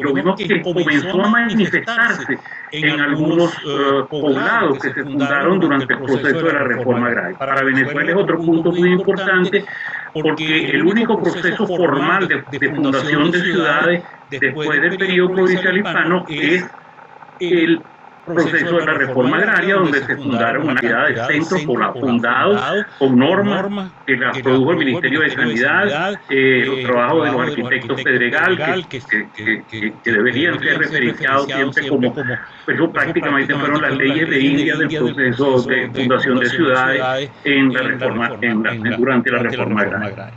lo vimos que comenzó a manifestarse en algunos poblados que se fundaron durante el proceso de la reforma agraria. Para Venezuela es otro punto muy importante, porque el único proceso formal de fundación de ciudades después del periodo provincial hispano es el proceso de la reforma agraria, donde se fundaron una cantidad de centros fundados con normas que las produjo el Ministerio de Sanidad, los trabajos de los arquitectos Pedregal, que deberían ser referenciados siempre como, pero prácticamente fueron las leyes de India del proceso de fundación de ciudades durante la reforma agraria.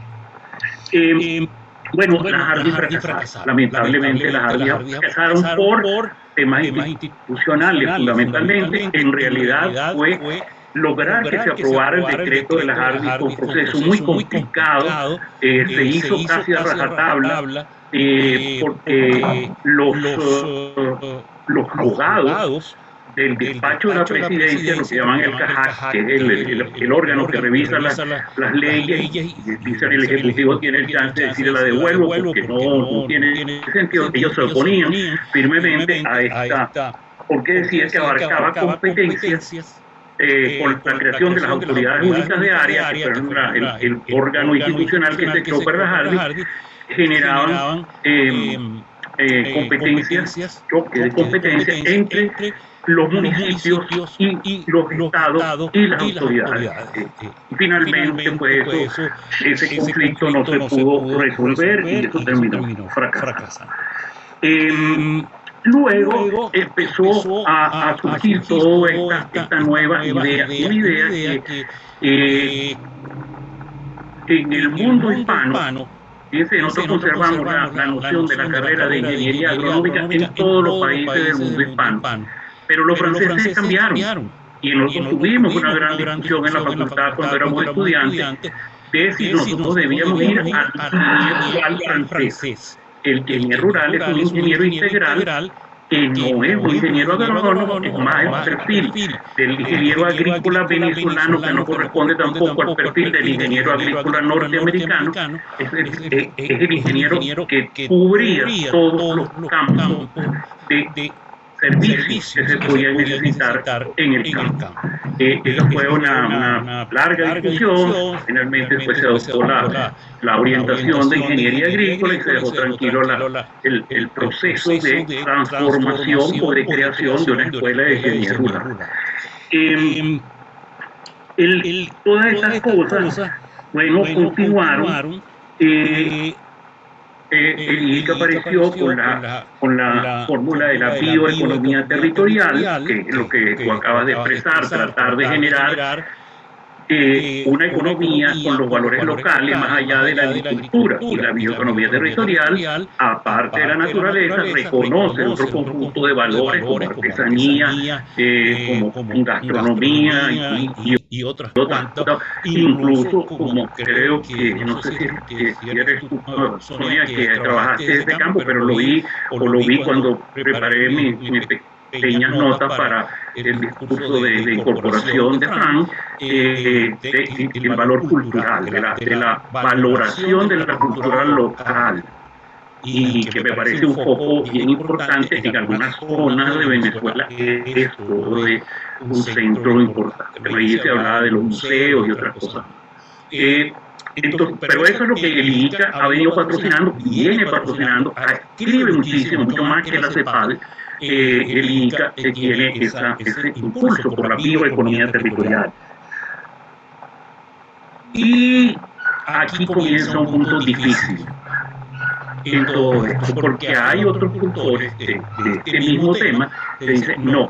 Bueno, las ARDI fracasaron. Lamentablemente las ARDI fracasaron por temas institucionales fundamentalmente. En realidad fue lograr que se aprobara el decreto de las ARDI, fue un proceso muy complicado, se hizo casi a rajatabla, porque los abogados del despacho de la presidencia, lo que llaman el CAJAC, que es el órgano que revisa las leyes, y dice el Ejecutivo tiene el chance de decirle la devuelvo porque no tiene sentido. Ellos se oponían firmemente a esta, porque decía que abarcaba competencias con la creación de las autoridades únicas de área, que fueron el órgano institucional que se creó para las ARDI, generaban competencias, choque de competencias entre los municipios y los estados y las autoridades. Finalmente, pues ese conflicto no se pudo resolver y eso terminó fracasando. Luego empezó a surgir toda esta nueva idea, una idea que en el mundo hispano, fíjense, nosotros conservamos la noción de la carrera de ingeniería agronómica en todos los países del mundo hispano, pero los franceses cambiaron, y nosotros tuvimos una gran discusión en la facultad cuando éramos estudiantes, de si nosotros debíamos ir al francés. El ingeniero rural es un ingeniero integral, que no es un ingeniero agrónomo, es más el perfil del ingeniero agrícola venezolano, que no corresponde tampoco al perfil del ingeniero agrícola norteamericano. Es el ingeniero que cubría todos los campos de servicios que se podían necesitar en el campo. Esa fue una larga discusión. Finalmente después se adoptó la orientación de ingeniería agrícola y se dejó tranquilo el proceso de transformación o de creación de una escuela de ingeniería rural. Todas estas cosas, bueno, continuaron. el IICA apareció con la fórmula de la bioeconomía territorial, que es lo que tú acabas de expresar, tratar de generar una economía con los valores locales más allá de la agricultura. Y la bioeconomía territorial, aparte de la naturaleza, reconoce otro conjunto de valores como artesanía, como gastronomía y otras cosas, incluso como creo que, no sé si eres tú, Sonia, que trabajaste desde campo, pero lo vi cuando preparé mis pequeñas notas para el discurso de incorporación de Frank, del valor cultural, de la valoración de la cultura local, y que me parece un foco bien importante en algunas zonas de Venezuela. Esto de un centro importante. Ahí se hablaba de los museos y otras cosas. Entonces, pero eso es lo que el IICA ha venido patrocinando, viene patrocinando, escribe muchísimo, mucho más que la CEPAL. El IICA tiene ese impulso por la bioeconomía territorial. Y aquí comienza un punto difícil en todo esto, porque hay otros autores de este mismo tema que dicen, no,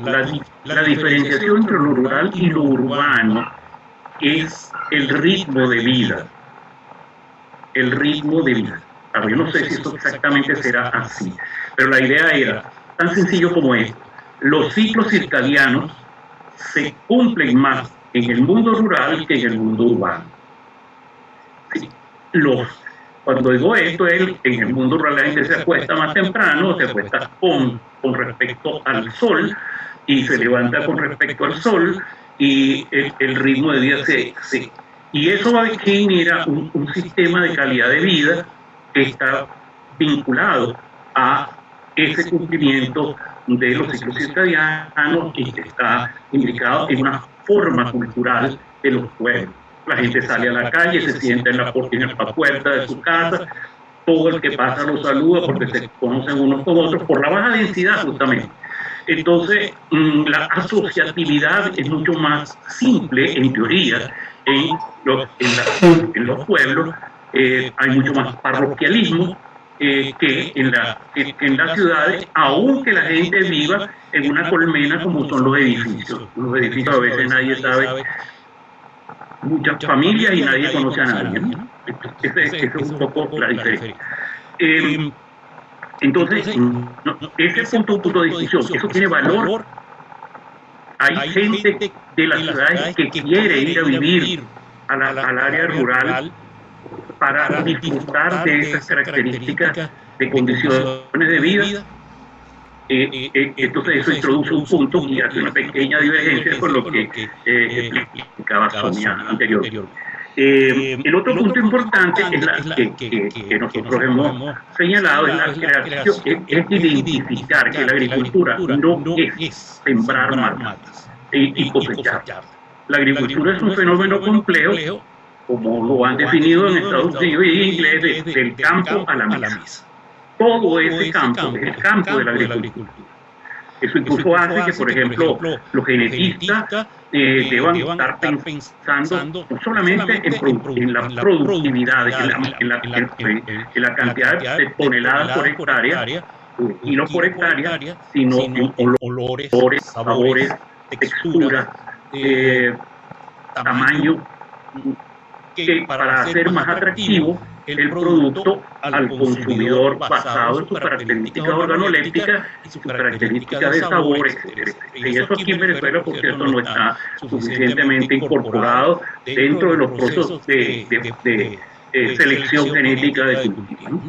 la diferenciación entre lo rural y lo urbano es el ritmo de vida. El ritmo de vida. Ahora, yo no sé si eso exactamente será así, pero la idea era tan sencillo como esto. Los ciclos circadianos se cumplen más en el mundo rural que en el mundo urbano. Sí. Cuando digo esto, en el mundo rural la gente se acuesta más temprano, se acuesta con respecto al sol y se levanta con respecto al sol, y el ritmo de vida y eso va a generar un sistema de calidad de vida que está vinculado a ese cumplimiento de los ciclos circadianos y que está implicado en una forma cultural de los pueblos. La gente sale a la calle, se sienta en la puerta de su casa, todo el que pasa los saluda porque se conocen unos con otros por la baja densidad justamente. Entonces, la asociatividad es mucho más simple, en teoría, en los pueblos. Hay mucho más parroquialismo que en las ciudades, aunque la gente viva en una colmena como son los edificios. Los edificios a veces nadie sabe, muchas familias y nadie conoce a nadie, ¿no? Esa es un poco la diferencia. Entonces, ese es un punto de discusión, eso tiene valor. Hay gente de las ciudades que quiere ir a vivir al área rural para disfrutar de esas características de condiciones de vida. Entonces eso introduce un punto y hace una pequeña divergencia con lo que explicaba Sonia anteriormente. El otro punto importante que nosotros hemos señalado es la creación, es identificar que la agricultura no es sembrar matas y cosechar. La agricultura es un fenómeno complejo, como lo han definido en Estados Unidos y en inglés, del campo a la mesa. Todo ese campo es el campo de la agricultura. Eso incluso hace que, por ejemplo, los genetistas deban estar pensando no solamente en la productividad, en la cantidad de toneladas por hectárea, kilos por hectárea, sino en olores, sabores, texturas, tamaño, que para hacer más atractivo el producto al consumidor basado en sus características organolépticas y sus características de sabor, etc. Y eso aquí en Venezuela, por cierto, no está suficientemente incorporado dentro de los procesos de selección genética de cultivos.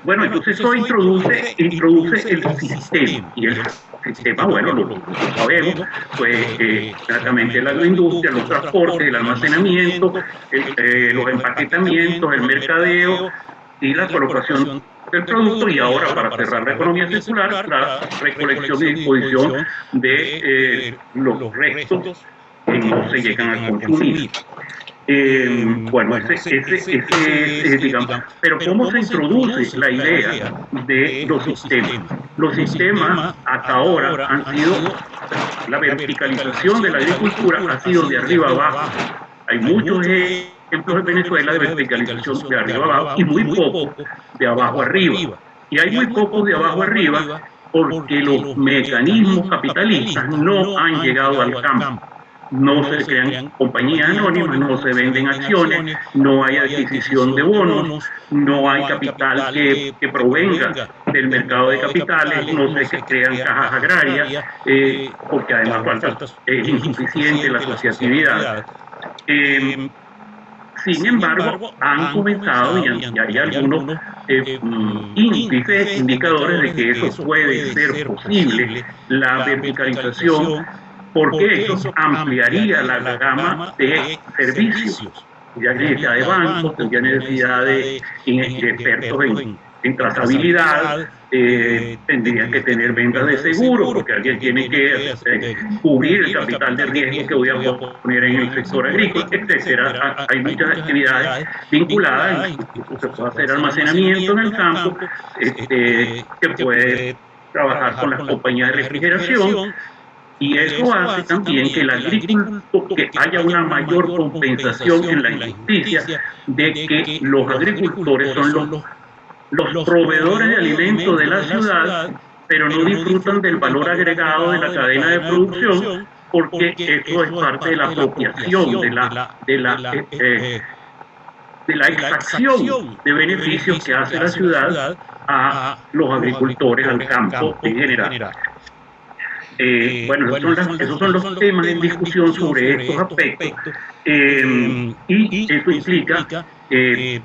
Bueno, entonces eso introduce el sistema, y el sistema, bueno, lo sabemos, pues exactamente la agroindustria, los transportes, el almacenamiento, los empaquetamientos, el mercadeo y la colocación del producto, y ahora, para cerrar la economía circular, la recolección y disposición de los restos que no se llegan a consumir. Bueno, digamos, pero ¿cómo se introduce la idea de los sistemas? Los sistemas hasta ahora han sido, la verticalización de la agricultura ha sido de arriba abajo. Hay muchos ejemplos en Venezuela de verticalización de arriba abajo y muy poco de abajo arriba. Y hay muy poco de abajo arriba porque los mecanismos capitalistas no han llegado al campo. No se crean compañías anónimas, no se venden acciones, no hay adquisición de bonos, no hay capital que provenga del mercado de capitales, no se crean cajas agrarias, porque además es insuficiente la asociatividad. Sin embargo, han comenzado y hay algunos índices, indicadores de que eso puede ser posible, la verticalización, porque eso ampliaría la gama de servicios. Ya que necesidad de bancos, tendría necesidad de expertos en trazabilidad, tendrían que tener ventas de seguro, porque alguien tiene que cubrir el capital de riesgo que voy a poner en el sector agrícola, etcétera. Hay muchas actividades vinculadas, incluso se puede hacer almacenamiento en el campo, que puede trabajar con las compañías de refrigeración. Y eso hace también que que haya una mayor compensación en la injusticia de que los agricultores son los proveedores de alimentos de la ciudad, pero no disfrutan del valor agregado de la cadena de producción, porque eso es parte de la apropiación, de la extracción de beneficios que hace la ciudad a los agricultores, al campo en general. Bueno, esos son los temas en discusión sobre estos aspectos, y eso implica el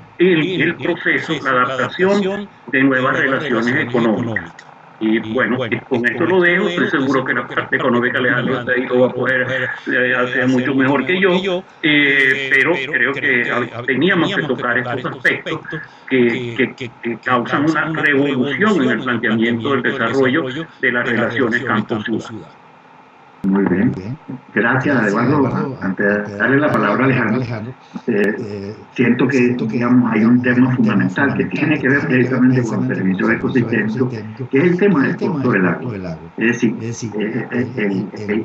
proceso, la adaptación de nuevas relaciones económicas. Y bueno, con esto lo dejo. Estoy seguro que la parte económica Alejandro ahí lo va a poder hacer mucho mejor que yo, pero creo que teníamos que tocar estos aspectos que causan una revolución en el planteamiento del desarrollo de las relaciones campo-ciudad. Muy bien. Gracias, Eduardo. Antes de darle la palabra a Alejandro, siento que digamos, hay un tema fundamental que tiene que ver precisamente con el servicio ecosistémico, que es el tema del costo del agua. Es decir,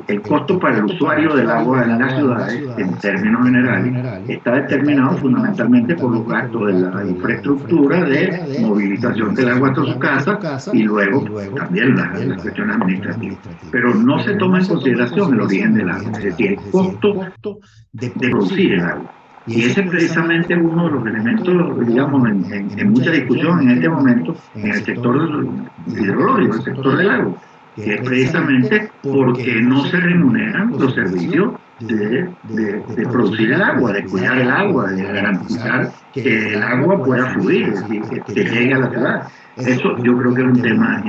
el costo para el usuario del agua en las ciudades, en términos generales, está determinado fundamentalmente por los gastos de la infraestructura de movilización del agua hasta su casa y luego también las cuestiones administrativas. Pero no se toma en consideración el origen del agua, es decir, el costo de producir el agua. Y ese es precisamente uno de los elementos, digamos, en mucha discusión en este momento en el sector hidrológico, el sector del agua, que es precisamente porque no se remuneran los servicios de producir el agua, de cuidar el agua, de garantizar que el agua pueda fluir, es decir, que llegue a la ciudad. Eso yo creo que es un tema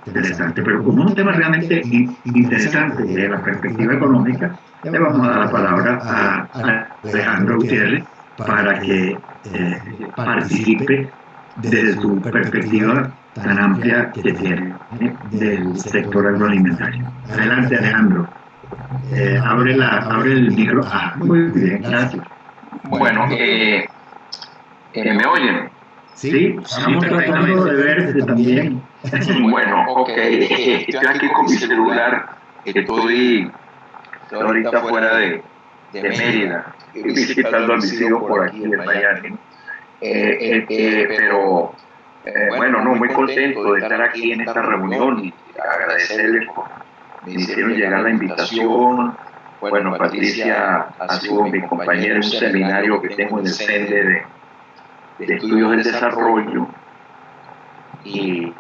interesante, pero como es un tema realmente interesante desde la perspectiva económica, le vamos a dar la palabra a Alejandro Gutiérrez para que participe desde su perspectiva tan amplia que tiene del sector agroalimentario. Adelante, Alejandro. Abre el micro. Muy bien, gracias. Bueno, ¿me oyen? Sí, estamos tratando de verte también. Bueno, ok, estoy aquí con mi celular, estoy ahorita fuera de Mérida, visitando a mis hijos por aquí en Miami, pero bueno, no, muy contento de estar aquí en esta reunión y agradecerles por me hicieron llegar la invitación. Bueno, Patricia ha sido mi compañera en un seminario que tengo en el CENDE de Estudios del Desarrollo y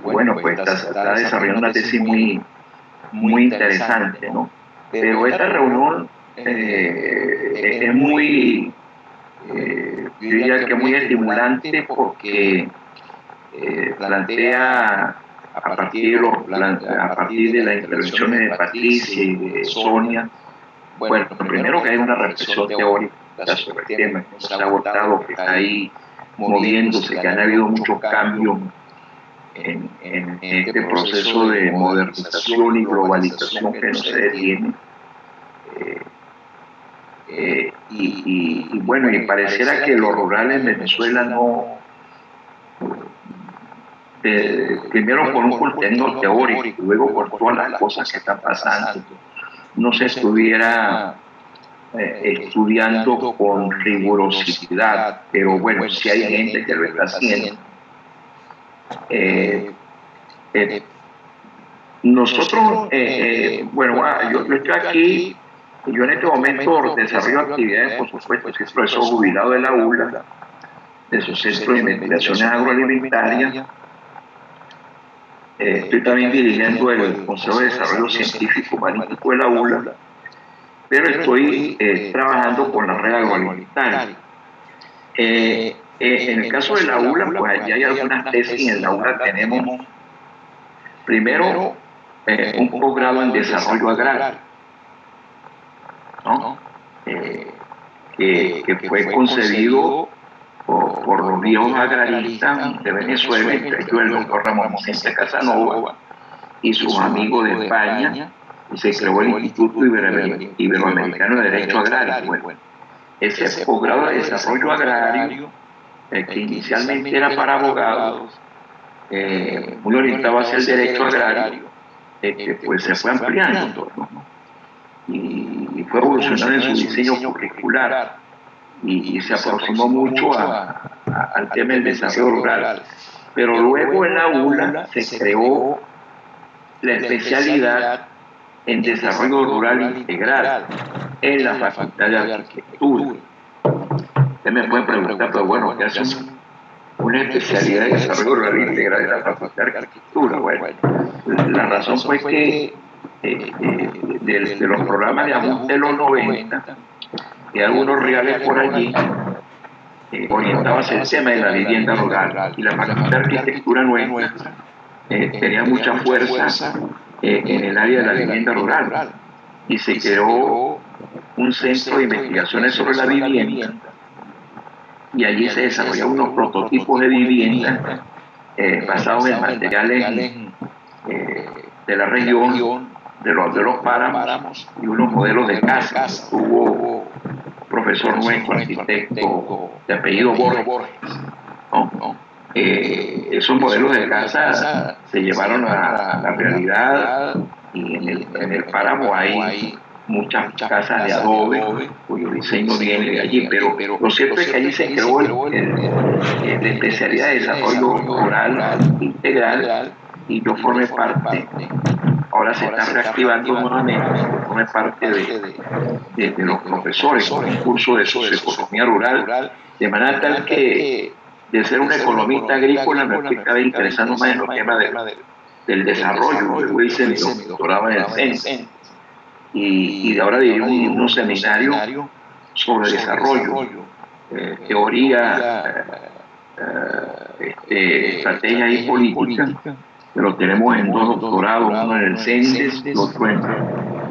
bueno, pues está desarrollando una tesis muy interesante, ¿no? Pero esta reunión es muy, yo diría que muy estimulante porque plantea a partir de las intervenciones de Patricia y de Sonia, bueno, primero que hay una reflexión teórica sobre el tema, que no se ha agotado, que está ahí moviéndose, que han habido muchos cambios en este proceso de modernización y globalización que no se detiene. Y bueno, y pareciera que lo rural en Venezuela no... primero por un contenido teórico y luego por todas las cosas que están pasando, no se estuviera estudiando con rigurosidad, pero bueno, si hay gente que lo está haciendo. Nosotros, bueno, yo estoy aquí, yo en este momento desarrollo actividades, por supuesto, soy profesor jubilado de la ULA, de su Centro de Investigaciones Agroalimentarias. Estoy también dirigiendo el Consejo de Desarrollo Científico Humanístico de la ULA, pero estoy trabajando con la red agroalimentaria. En el caso de la ULA, pues allí hay algunas tesis. En la ULA tenemos, primero, un posgrado en desarrollo agrario, ¿no? Que fue concebido por los viejos agraristas de Venezuela, entre ellos el doctor Ramón Vicente Casanova y sus amigos de España, y se creó el Instituto Iberoamericano de Derecho Agrario. Bueno, ese posgrado de desarrollo agrario, que inicialmente era para abogados, muy orientado hacia el derecho agrario, pues se fue ampliando, ¿no? Y fue evolucionando en su diseño curricular y se aproximó mucho al tema del desarrollo rural. Pero luego en la ULA se creó la especialidad en desarrollo rural integral en la Facultad de Arquitectura. Usted me puede preguntar, pero bueno, ¿qué hace una especialidad de desarrollo rural integral en la Facultad de Arquitectura? Bueno, la razón fue que de los programas de ajuste de los 90, y algunos reales por allí, orientados hacia el tema de la vivienda rural. Y la Facultad de Arquitectura nuestra tenía mucha fuerza en el área de la vivienda rural. Y se creó un centro de investigaciones sobre la vivienda. Y allí se desarrollaron unos prototipos de vivienda basados en materiales de la región, de los páramos, y unos modelos de casas. Hubo profesor nuestro, arquitecto de apellido Borges, ¿no? Esos modelos de casa se llevaron a la realidad, y en el páramo hay muchas casas de adobe cuyo diseño viene de allí, pero lo cierto es que allí se creó la especialidad de desarrollo rural integral, y yo formé parte. Ahora se está reactivando nuevamente, formé parte de los profesores con un curso de socioeconomía rural, de manera tal que de ser un economista agrícola me fui cada vez interesando más en los temas del desarrollo. Luego hice mi doctorado en el CEN, y ahora dirijo unos seminarios sobre desarrollo, teoría, estrategia y política. Pero tenemos en dos doctorados, uno en el CENDES, el otro en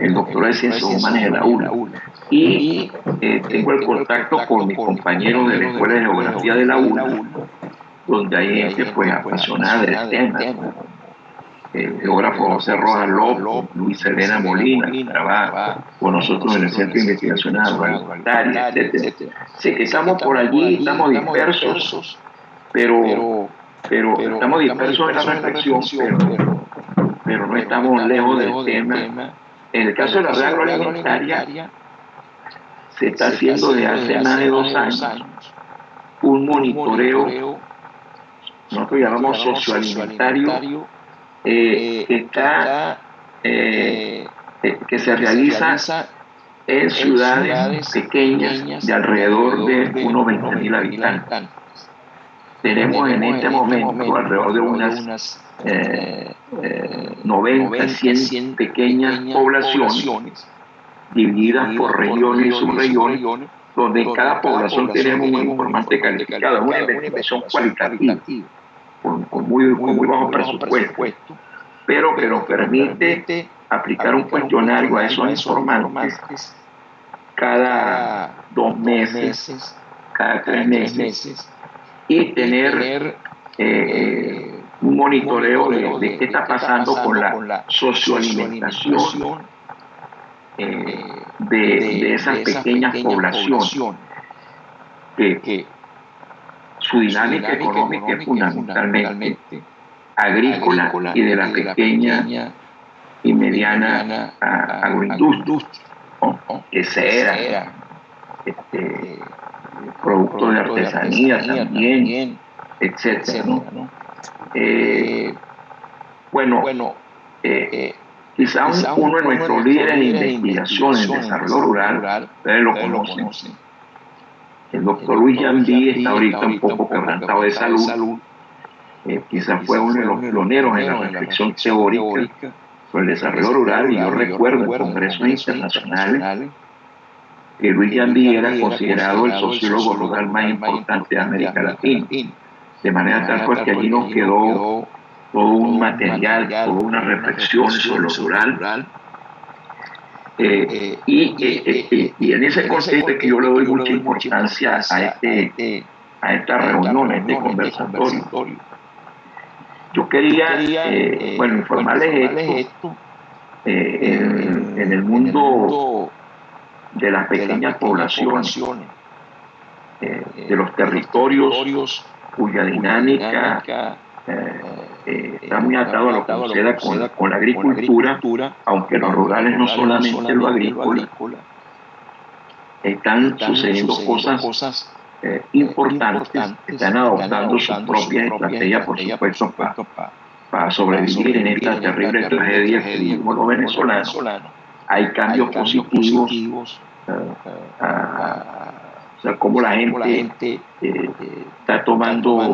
el doctorado de Ciencias Humanas de la ULA. Y tengo el contacto con mis compañeros de la Escuela de Geografía de la ULA, donde hay gente pues apasionada del tema, el geógrafo José Rojas López, Luis Elena Molina, que trabaja con nosotros en el Centro de Investigaciones Agroalimentarias, etc. Sí, que estamos por allí, estamos dispersos, pero estamos dispersos en la reflexión, pero no estamos lejos del tema. En el caso de la red agroalimentaria, se está haciendo desde hace más de 2 años un monitoreo, nosotros llamamos socioalimentario, que se realiza en ciudades pequeñas de alrededor de unos 20.000 habitantes. Tenemos en este momento alrededor de unas 90, 100 pequeñas poblaciones divididas por regiones y subregiones, donde en cada población tenemos un informante calificado. Es una investigación cualitativa, con muy bajo presupuesto, pero que nos permite aplicar un cuestionario a esos informantes cada 2 meses, cada 3 meses, y tener un monitoreo de qué está pasando con la socioalimentación de esas pequeñas poblaciones, que su dinámica económica es fundamentalmente agrícola y de la pequeña y mediana agroindustria. ¿no? Cera, productos de artesanía también, etcétera, ¿no? Bueno, quizás uno de nuestros líderes de investigación en desarrollo rural, ustedes lo conocen. El doctor Luis Yambí está ahorita un poco quebrantado de salud. Quizás fue uno de los pioneros en la reflexión teórica sobre el desarrollo rural, y yo recuerdo en congresos internacionales que Luis Yambí era considerado el sociólogo rural más importante de América Latina. De manera tal pues que allí nos quedó todo un material, toda una reflexión sobre lo rural. Y en ese contexto es que yo le doy mucha importancia a esta reunión, a este conversatorio. Yo quería, informarles esto. En el mundo de las pequeñas poblaciones, de los territorios cuya dinámica está muy atado a lo que suceda con la agricultura, aunque los rurales no solamente lo agrícola, están sucediendo cosas importantes, están adoptando sus propias estrategias, por supuesto, para sobrevivir en esta terrible tragedia que vivimos los venezolanos. Hay cambios positivos, o sea, cómo la gente está tomando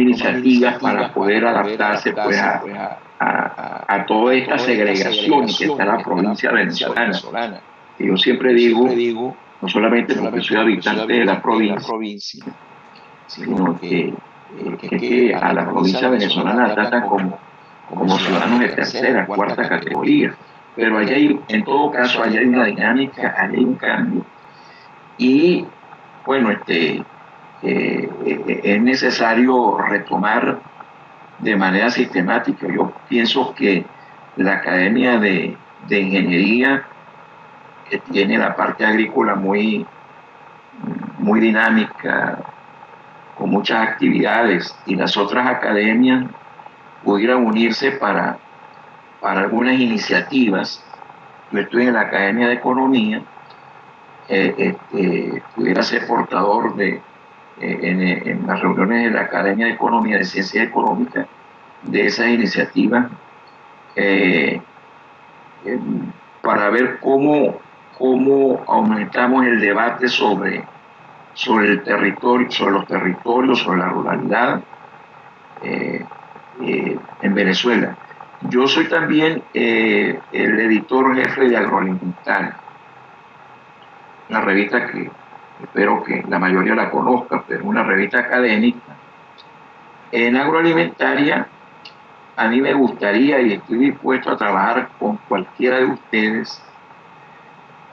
iniciativas para poder adaptarse pues, a toda esta segregación que está en la provincia venezolana. Y yo siempre digo, no solamente porque soy habitante de la provincia, sino que a la provincia venezolana la tratan como ciudadanos de tercera, cuarta categoría. Pero allá en todo caso, allá hay una dinámica, allá hay un cambio. Y bueno, es necesario retomar de manera sistemática. Yo pienso que la Academia de Ingeniería tiene la parte agrícola muy dinámica, con muchas actividades, y las otras academias pudieran unirse para algunas iniciativas. Yo estoy en la Academia de Economía, pudiera ser portador en las reuniones de la Academia de Economía, de Ciencias Económicas, de esas iniciativas, para ver cómo aumentamos el debate sobre el territorio, sobre los territorios, sobre la ruralidad en Venezuela. Yo soy también el editor jefe de Agroalimentaria, una revista que espero que la mayoría la conozca, pero una revista académica. En Agroalimentaria, a mí me gustaría y estoy dispuesto a trabajar con cualquiera de ustedes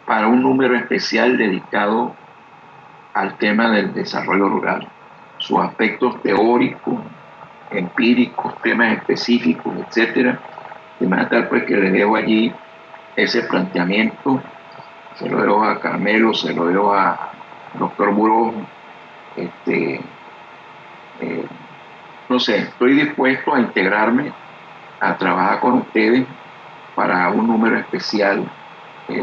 para un número especial dedicado al tema del desarrollo rural, sus aspectos teóricos, empíricos, temas específicos, etcétera. De manera tal pues que le dejo allí ese planteamiento, se lo dejo a Carmelo, se lo dejo a doctor Buró. No sé, estoy dispuesto a integrarme, a trabajar con ustedes para un número especial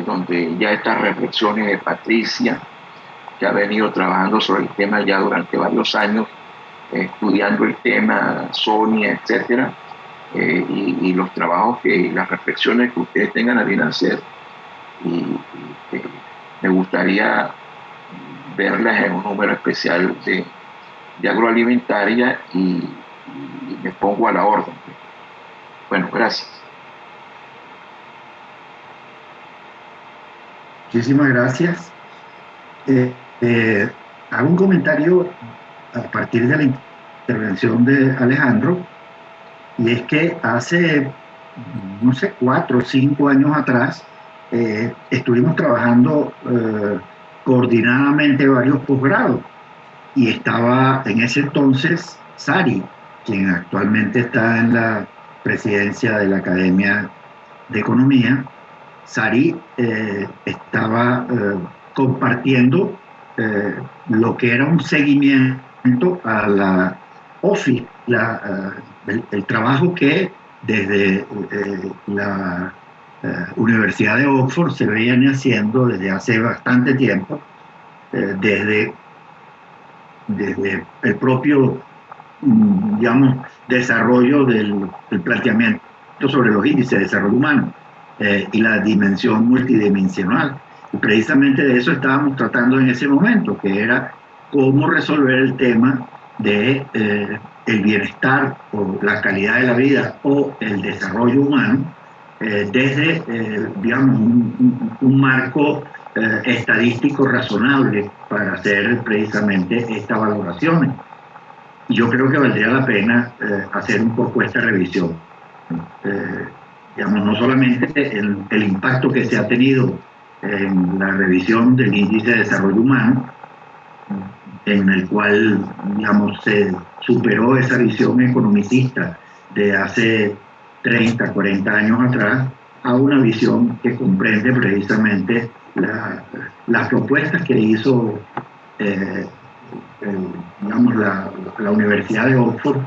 donde ya estas reflexiones de Patricia, que ha venido trabajando sobre el tema ya durante varios años, estudiando el tema, Sonia, etcétera, y los trabajos las reflexiones que ustedes tengan a bien hacer, y me gustaría verlas en un número especial de Agroalimentaria, y me pongo a la orden. Bueno, gracias. Muchísimas gracias. Hago un comentario a partir de la intervención de Alejandro, y es que hace, no sé, 4 o 5 años atrás, estuvimos trabajando coordinadamente varios posgrados, y estaba en ese entonces Sari, quien actualmente está en la presidencia de la Academia de Economía. Sari estaba compartiendo lo que era un seguimiento a la OFI, el trabajo que desde la Universidad de Oxford se viene haciendo desde hace bastante tiempo, desde el propio, digamos, desarrollo del planteamiento sobre los índices de desarrollo humano y la dimensión multidimensional. Y precisamente de eso estábamos tratando en ese momento, que era cómo resolver el tema de el bienestar o la calidad de la vida o el desarrollo humano desde, digamos, un marco estadístico razonable para hacer precisamente estas valoraciones. Y yo creo que valdría la pena hacer un poco esta revisión. Digamos, no solamente el impacto que se ha tenido en la revisión del índice de desarrollo humano, en el cual, digamos, se superó esa visión economicista de hace 30, 40 años atrás, a una visión que comprende precisamente las propuestas que hizo digamos, la Universidad de Oxford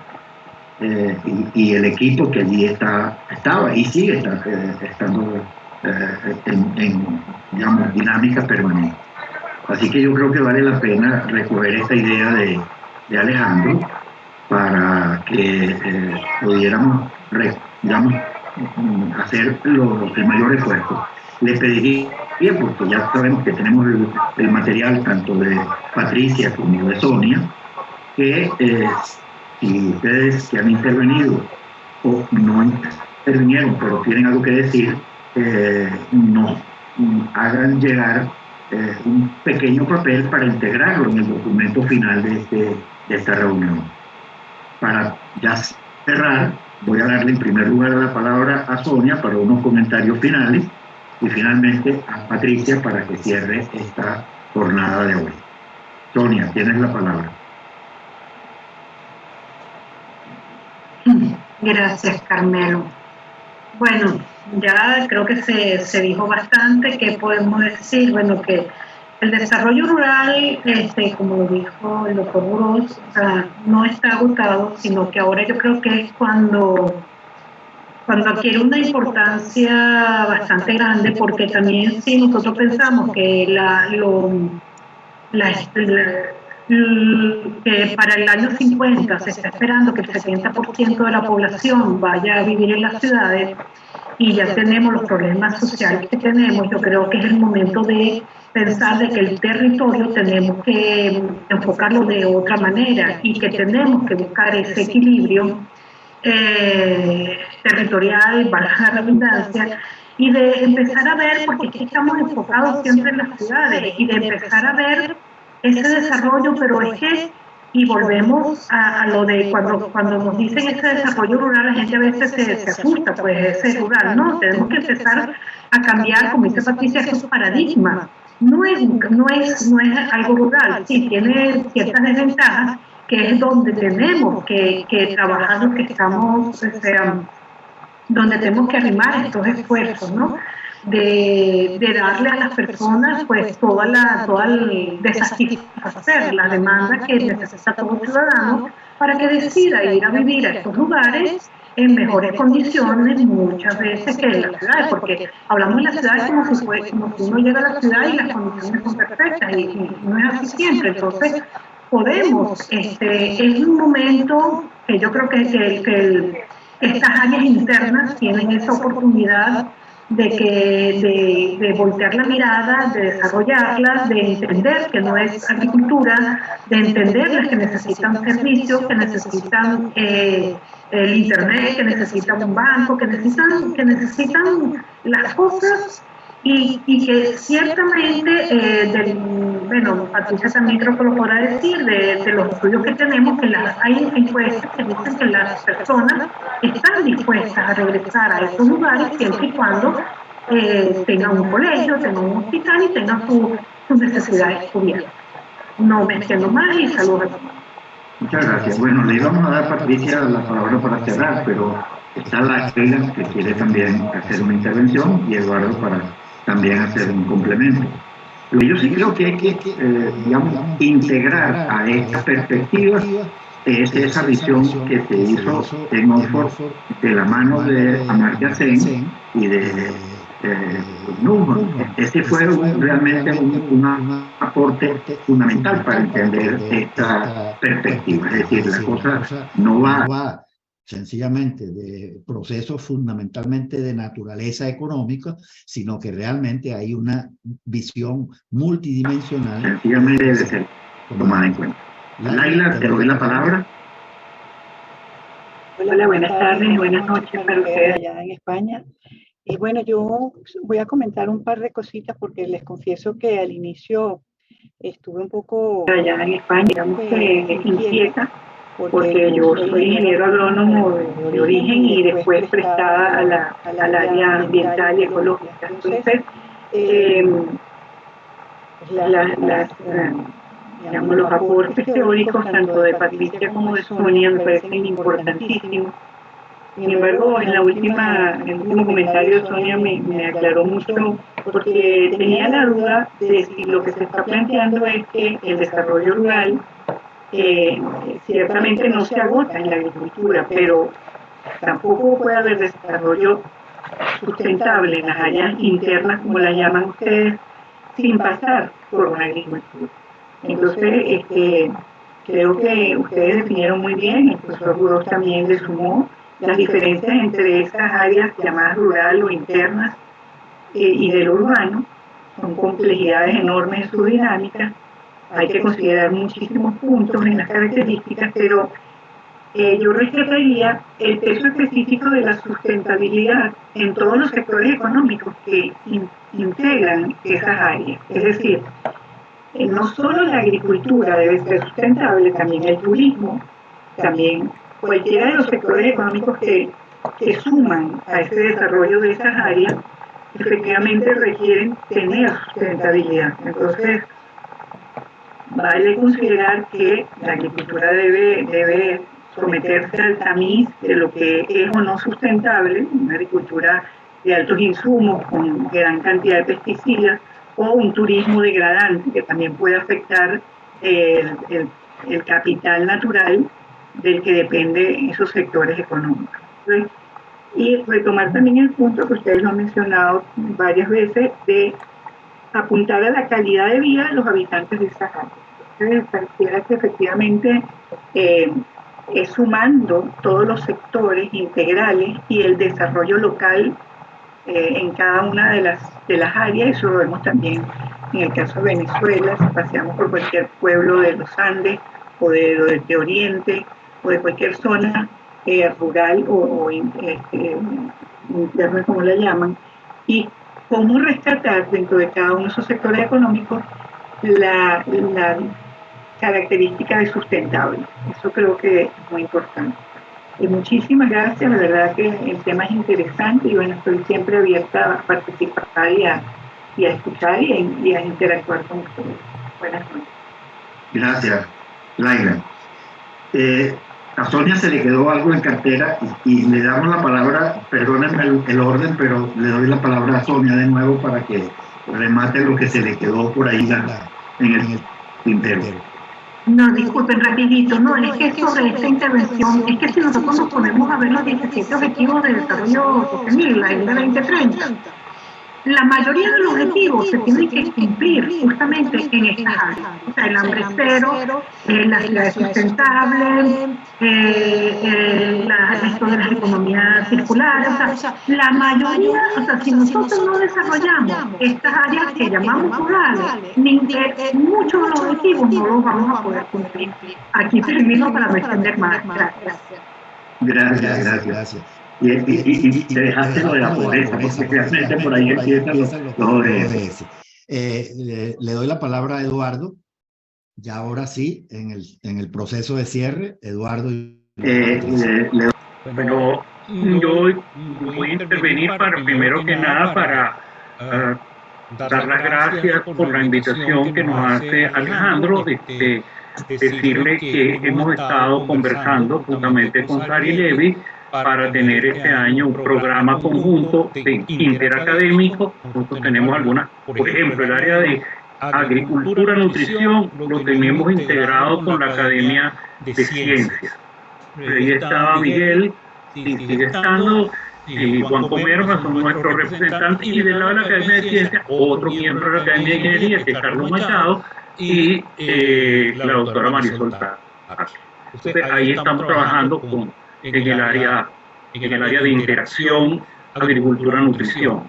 y el equipo que allí estaba y sigue estando en digamos, dinámica permanente. Así que yo creo que vale la pena recoger esta idea de Alejandro para que pudiéramos, digamos, hacer el mayor esfuerzo. Le pediría, porque ya sabemos que tenemos el material tanto de Patricia como de Sonia, que si ustedes que han intervenido o no intervinieron, pero tienen algo que decir, nos hagan llegar un pequeño papel para integrarlo en el documento final de esta reunión. Para ya cerrar, voy a darle en primer lugar la palabra a Sonia para unos comentarios finales y finalmente a Patricia para que cierre esta jornada de hoy. Sonia, tienes la palabra. Gracias, Carmelo. Bueno, ya creo que se dijo bastante. ¿Qué podemos decir? Bueno, que el desarrollo rural, como lo dijo el doctor Burós, no está agotado, sino que ahora yo creo que es cuando adquiere una importancia bastante grande, porque también si nosotros pensamos que que para el año 50 se está esperando que el 70% de la población vaya a vivir en las ciudades y ya tenemos los problemas sociales que tenemos, yo creo que es el momento de pensar de que el territorio tenemos que enfocarlo de otra manera y que tenemos que buscar ese equilibrio territorial, valga la redundancia, y de empezar a ver, porque aquí estamos enfocados siempre en las ciudades, y de empezar a ver ese desarrollo, pero es que, y volvemos a lo de cuando nos dicen ese desarrollo rural, la gente a veces se asusta, pues ese rural, ¿no? Tenemos que empezar a cambiar, como dice Patricia, esos paradigmas. No es algo rural, sí, tiene ciertas desventajas, que es donde tenemos que trabajar lo que estamos, donde tenemos que arrimar estos esfuerzos, ¿no? De darle a las personas pues de satisfacer la demanda que necesita todo ciudadano para que decida ir a vivir a estos lugares en mejores condiciones muchas veces que en las ciudades, porque hablamos de las ciudades como si uno llega a la ciudad y las condiciones son perfectas y no es así siempre. Entonces podemos, es un momento que yo creo que estas áreas internas tienen esa oportunidad de voltear la mirada, de desarrollarlas, de entender que no es agricultura, de entenderlas que necesitan servicios, que necesitan el internet, que necesitan un banco, que necesitan las cosas y que ciertamente, bueno, Patricia también creo que lo podrá decir, de los estudios que tenemos, que hay encuestas que dicen que las personas están dispuestas a regresar a estos lugares siempre y cuando tengan un colegio, tengan un hospital y tengan sus necesidades cubiertas. No me extiendo más y saludos a todos. Muchas gracias. Bueno, le íbamos a dar a Patricia la palabra para cerrar, pero está Laila, que quiere también hacer una intervención, y Eduardo para también hacer un complemento. Pero yo sí creo que hay que, digamos, integrar a estas perspectivas esa visión que se hizo en Oxford de la mano de Amartya Sen y de Ese fue realmente un aporte fundamental para entender esta perspectiva. Es decir, la cosa no va sencillamente de procesos fundamentalmente de naturaleza económica, sino que realmente hay una visión multidimensional. Sencillamente debe ser tomada en cuenta. Laila, te doy la palabra. Hola, buenas tardes, buenas noches para ustedes allá en España. Y bueno, yo voy a comentar un par de cositas porque les confieso que al inicio estuve un poco allá en España, digamos que inquieta, porque yo soy ingeniero agrónomo de origen y después prestada al área ambiental y ecológica. Entonces, digamos, los aportes teóricos tanto de Patricia como de Sonia me parecen importantísimos. Sin embargo, en el último comentario de Sonia me aclaró mucho porque tenía la duda de si lo que se está planteando es que el desarrollo rural ciertamente no se agota en la agricultura, pero tampoco puede haber desarrollo sustentable en las áreas internas, como las llaman ustedes, sin pasar por una agricultura. Entonces, creo que ustedes definieron muy bien, el profesor Burós también le sumó las diferencias entre esas áreas llamadas rural o internas y del urbano. Son complejidades enormes en su dinámica. Hay que considerar muchísimos puntos en las características, pero yo rescataría el peso específico de la sustentabilidad en todos los sectores económicos que integran esas áreas. Es decir, no solo la agricultura debe ser sustentable, también el turismo, también cualquiera de los sectores económicos que suman a ese desarrollo de esas áreas, efectivamente requieren tener sustentabilidad. Entonces, vale considerar que la agricultura debe someterse al tamiz de lo que es o no sustentable, una agricultura de altos insumos con gran cantidad de pesticidas, o un turismo degradante que también puede afectar el capital natural del que depende esos sectores económicos. ¿Sí? Y retomar también el punto que ustedes lo han mencionado varias veces de apuntar a la calidad de vida de los habitantes de esas áreas. Entonces, pareciera que efectivamente es sumando todos los sectores integrales y el desarrollo local en cada una de las áreas. Eso lo vemos también en el caso de Venezuela, si paseamos por cualquier pueblo de los Andes o de Oriente o de cualquier zona rural o interna, como la llaman, y cómo rescatar dentro de cada uno de esos sectores económicos la característica de sustentable. Eso creo que es muy importante. Muchísimas gracias, la verdad que el tema es interesante y bueno, estoy siempre abierta a participar y a escuchar y a interactuar con ustedes. Buenas noches. Gracias, Laila. A Sonia se le quedó algo en cartera y le damos la palabra, perdónenme el orden, pero le doy la palabra a Sonia de nuevo para que remate lo que se le quedó por ahí en el tintero. No, disculpen, rapidito, no, es que sobre esta intervención, es que si nosotros nos ponemos a ver los 17 objetivos de desarrollo sostenible, la Agenda 2030, la mayoría de los objetivos se tienen que cumplir justamente en estas áreas. O sea, el hambre cero, las ciudades sustentables, esto de las economías circulares, o sea, la mayoría, o sea, si nosotros no desarrollamos estas áreas que llamamos rurales, muchos de los objetivos no los vamos a poder cumplir. Aquí termino para no extender más. Gracias. Y te dejaste lo de la pobreza, porque realmente por ahí empiezan los ODS. Le doy la palabra a Eduardo, ya ahora sí, en el proceso de cierre. Eduardo. Bueno, yo voy a intervenir primero que nada para dar las gracias por la invitación que nos hace Alejandro, decirle que hemos estado conversando justamente con Sari Levy para tener este año un programa conjunto interacadémico. Nosotros tenemos algunas, por ejemplo, el área de agricultura, nutrición, lo tenemos integrado con la Academia de Ciencias. Ahí estaba Miguel, y sigue estando, y Juan Comerma son nuestros representantes, y del lado de la Academia de Ciencias, otro miembro de la Academia de Ingeniería, que es Carlos Machado, y la doctora Marisol Tarque. Entonces, ahí estamos trabajando en el área de interacción, agricultura, nutrición.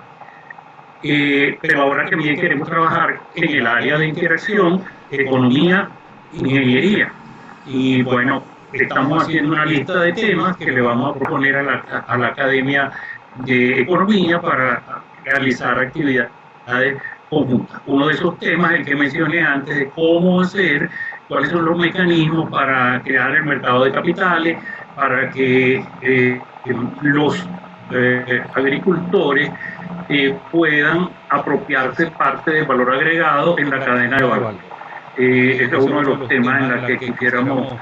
Pero ahora también queremos trabajar en el área de interacción, economía, ingeniería. Y bueno, estamos haciendo una lista de temas que le vamos a proponer a la Academia de Economía para realizar actividades conjuntas. Uno de esos temas, el que mencioné antes, de cómo hacer, cuáles son los mecanismos para crear el mercado de capitales, para que los agricultores puedan apropiarse parte del valor agregado en la cadena de valor. Ese es uno de los temas en los que quisiéramos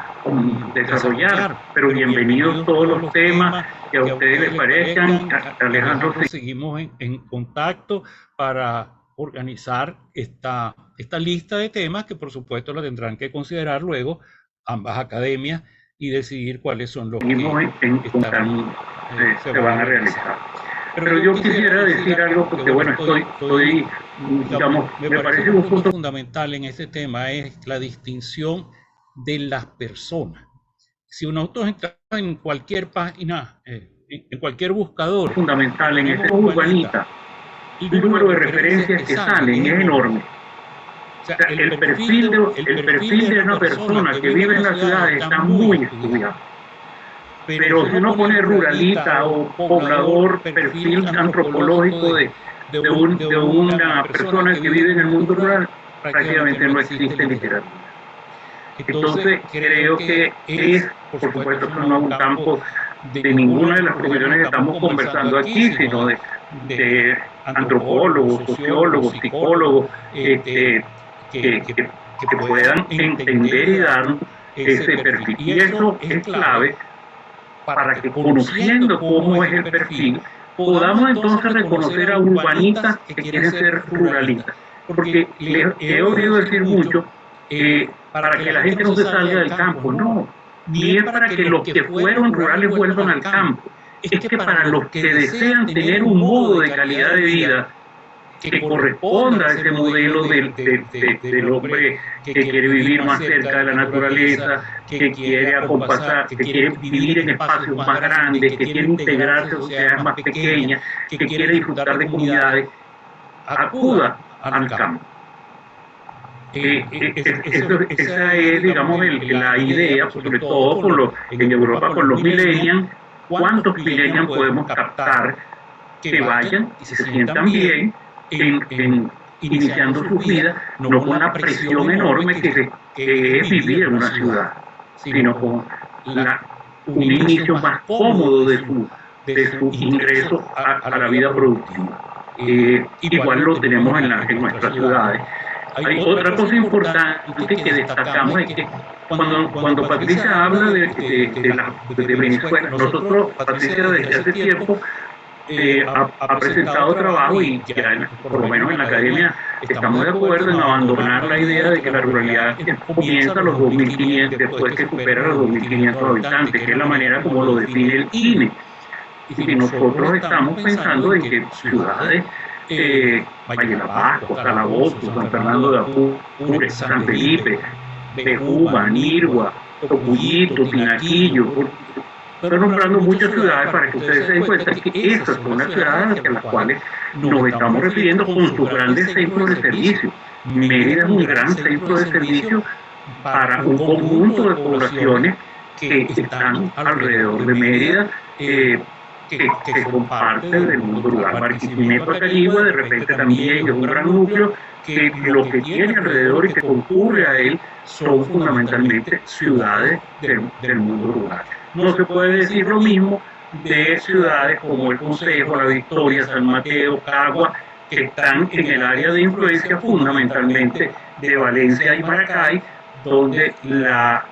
desarrollar, pero bienvenidos todos los temas que a ustedes les parezcan. Alejandro, seguimos en contacto para organizar esta lista de temas que por supuesto la tendrán que considerar luego ambas academias y decidir cuáles son los que se van a realizar. Pero yo quisiera decir algo porque, bueno, estoy digamos, me parece un punto fundamental en este tema es la distinción de las personas. Si nosotros entramos en cualquier página, en cualquier buscador fundamental en este urbanita, el número de referencias que salen es enorme. O sea, el perfil de una persona que vive en la ciudad está muy estudiado. Pero si uno pone ruralita o poblador, perfil antropológico de una persona que vive en el mundo rural, prácticamente no existe literatura. Entonces creo que por supuesto, que no es un campo de ninguna de las profesiones que estamos conversando aquí, sino de antropólogos, sociólogos, psicólogos, que puedan entender y dar ese perfil. Y eso es clave para que, conociendo cómo es el perfil, podamos entonces reconocer a urbanitas que quieren ser ruralistas. Porque les he oído decir mucho, para que la gente no se salga del campo, no, ni es para que los que fueron rurales vuelvan al campo, es que para los que desean tener un modo de calidad de vida que corresponda a ese modelo del hombre que quiere vivir más cerca de la naturaleza, que quiere acompasar, que quiere vivir en espacios más grandes, que quiere integrarse a sociedades más pequeñas, que quiere disfrutar de comunidades, acuda al campo. Esa es, digamos, la idea, sobre todo en Europa con los millennials. ¿Cuántos millennials podemos captar que vayan y se sientan bien iniciando su vida, no con la presión enorme que es vivir en una ciudad, sino con un inicio más cómodo de su ingreso a la vida productiva? Igual lo tenemos en nuestras ciudades. Hay otra cosa importante que destacamos, es que cuando Patricia habla de Venezuela, nosotros, Patricia, desde hace tiempo ha presentado trabajo, y ya por lo menos en la academia estamos de acuerdo en abandonar la idea de que la ruralidad comienza a los 2.500, después que supera los 2.500 habitantes, que es la manera como lo define el INE. Y nosotros estamos pensando en que ciudades, Valle de Pascua, Calabozo, San Fernando de Apure, San Felipe, Bejuba, Nirgua, Tocuyito, Tinaquillo, estoy nombrando muchas ciudades para que ustedes se den cuenta que esas son las ciudades a las cuales nos estamos refiriendo con sus grandes centros de servicio. Mérida es un gran centro de servicio para un conjunto de poblaciones que están alrededor de Mérida, que son parte del mundo rural. Barquisimeto, Carigua, de repente también es un gran núcleo que lo que tiene alrededor y que concurre a él son fundamentalmente ciudades del mundo rural. No se puede decir lo mismo de ciudades como El Consejo, La Victoria, San Mateo, Cagua, que están en el área de influencia fundamentalmente de Valencia y Maracay, donde la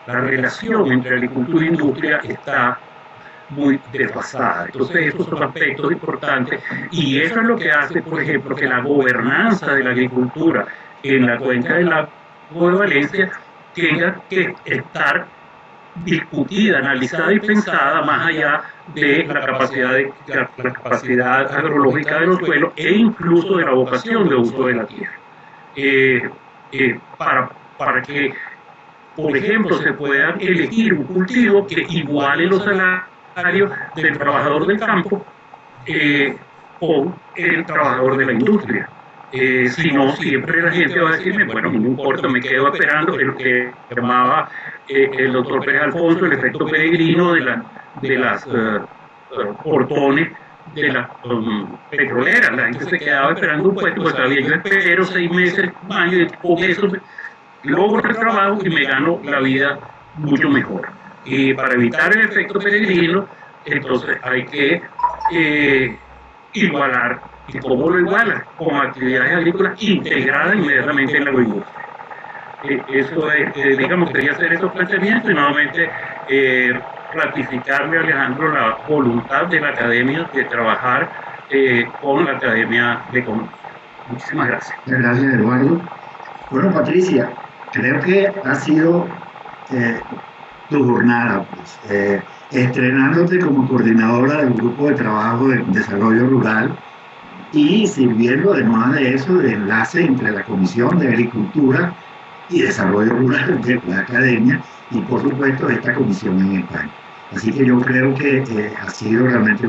relación entre agricultura e industria está muy desfasada. Entonces, estos son aspectos importantes, y eso es lo que hace, por ejemplo, que la gobernanza de la agricultura en la cuenca del lago de Valencia tenga que estar discutida, analizada y pensada más allá de la capacidad agrológica de los suelos e incluso de la vocación de uso de la tierra. Para que, por ejemplo, se pueda elegir un cultivo que iguale los salarios del trabajador del campo con el trabajador de la industria. Si no, siempre la gente va a decirme, bueno, no me importa, me quedo esperando lo que llamaba el doctor Pérez Alfonso el efecto peregrino de las portones de las petroleras. La gente se quedaba esperando un puesto, pues todavía yo espero 6 meses, un año, y con eso logro el trabajo y me gano la vida mucho mejor. Y para evitar el efecto peregrino, entonces hay que igualar. ¿Y cómo lo iguala? Con actividades agrícolas integradas inmediatamente en la agroindustria. Eso es, digamos, quería hacer estos planteamientos y nuevamente ratificarle a Alejandro la voluntad de la academia de trabajar con la Academia de Economía. Muchísimas gracias. Gracias, Eduardo. Bueno, Patricia, creo que ha sido tu jornada, pues, estrenándote como coordinadora del grupo de trabajo de desarrollo rural y sirviendo además de eso de enlace entre la Comisión de Agricultura y Desarrollo Rural de la Academia y por supuesto esta comisión en España. Así que yo creo que ha sido realmente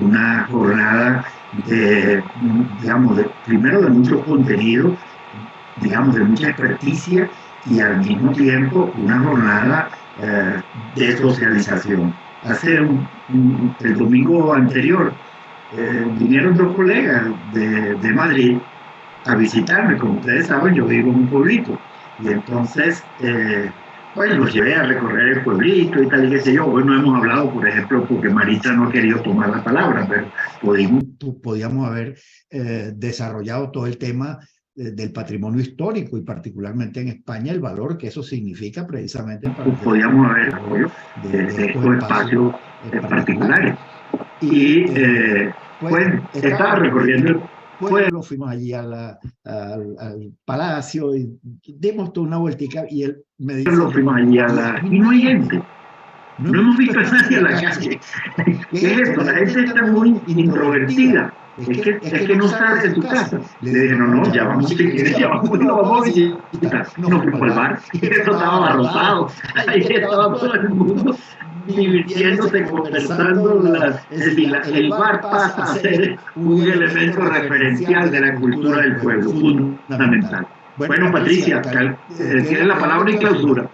una jornada digamos, primero de mucho contenido, digamos, de mucha experticia y al mismo tiempo una jornada de socialización. El domingo anterior vinieron 2 colegas de Madrid a visitarme. Como ustedes saben, yo vivo en un pueblito y entonces pues los llevé a recorrer el pueblito y tal y qué sé yo. Hoy no hemos hablado, por ejemplo, porque Marita no ha querido tomar la palabra, pero podíamos haber desarrollado todo el tema del patrimonio histórico y particularmente en España el valor que eso significa precisamente para podíamos haber de estos espacios particulares. Y pues estaba recorriendo el pueblo, fuimos allí al palacio y dimos toda una vueltica y él me dijo, fuimos allí y no hay gente. No hemos visto a nadie en la calle. ¿Qué es esto? La gente está muy introvertida. Es que no sales de tu casa. Le dije, no, ya vamos, si quieres, ya vamos a visitar. Nos fuimos al bar, y eso estaba abarrotado. Ahí estaba todo el mundo divirtiéndose, conversando. El bar pasa a ser un elemento referencial de la cultura del pueblo, fundamental. Bueno, Patricia, tienes la palabra y clausura.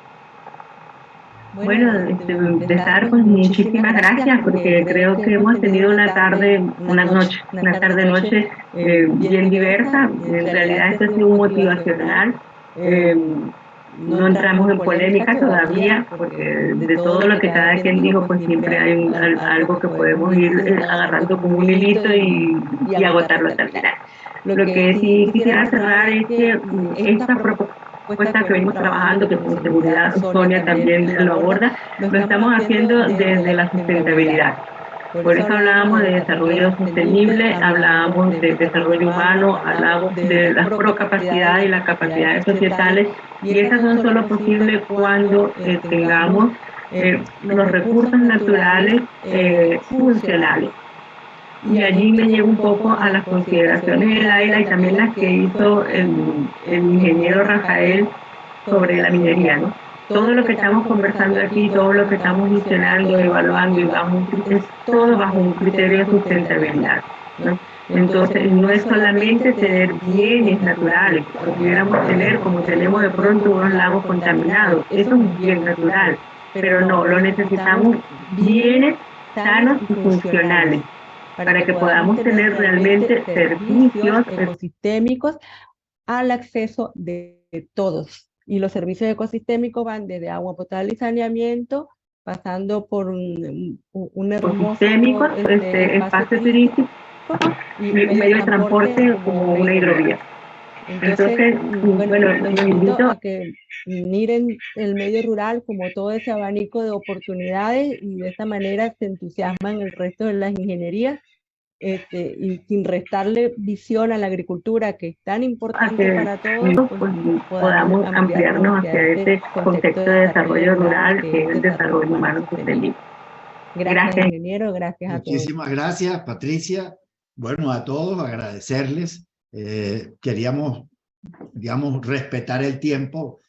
Bueno, empezar, pues muchísimas gracias, porque creo que hemos tenido una tarde-noche bien diversa. En realidad esto ha sido motivacional. No entramos en polémica todavía, porque de todo lo que cada quien dijo, pues siempre hay algo que podemos ir agarrando como un hilito y agotarlo hasta el final. Lo que sí quisiera cerrar es que esta propuesta que venimos trabajando, que con seguridad Sonia también lo aborda, lo estamos haciendo desde la sustentabilidad. Por eso hablábamos de desarrollo sostenible, hablábamos de desarrollo humano, hablábamos de las procapacidades y las capacidades societales, y esas son solo posibles cuando tengamos los recursos naturales funcionales. Y allí me llevo un poco a las consideraciones de Laila y también las que hizo el ingeniero Rafael sobre la minería, ¿no? Todo lo que estamos conversando aquí, todo lo que estamos gestionando, evaluando, es todo bajo un criterio de sustentabilidad, ¿no? Entonces, no es solamente tener bienes naturales, porque pudiéramos tener, como tenemos de pronto, unos lagos contaminados, eso es un bien natural, pero no, lo necesitamos bienes sanos y funcionales, para que podamos tener realmente servicios ecosistémicos al acceso de todos. Y los servicios ecosistémicos van desde agua potable y saneamiento, pasando por un hermoso espacio turístico y un medio de transporte como una hidrovía. Entonces, bueno, los invito a que miren el medio rural como todo ese abanico de oportunidades y de esta manera se entusiasman el resto de las ingenierías y sin restarle visión a la agricultura, que es tan importante para todos, pues, podamos ampliarnos hacia este contexto de desarrollo rural, que es el desarrollo humano sostenible. Gracias, ingeniero, gracias a todos. Muchísimas gracias, Patricia. Bueno, a todos agradecerles. Queríamos, digamos, respetar el tiempo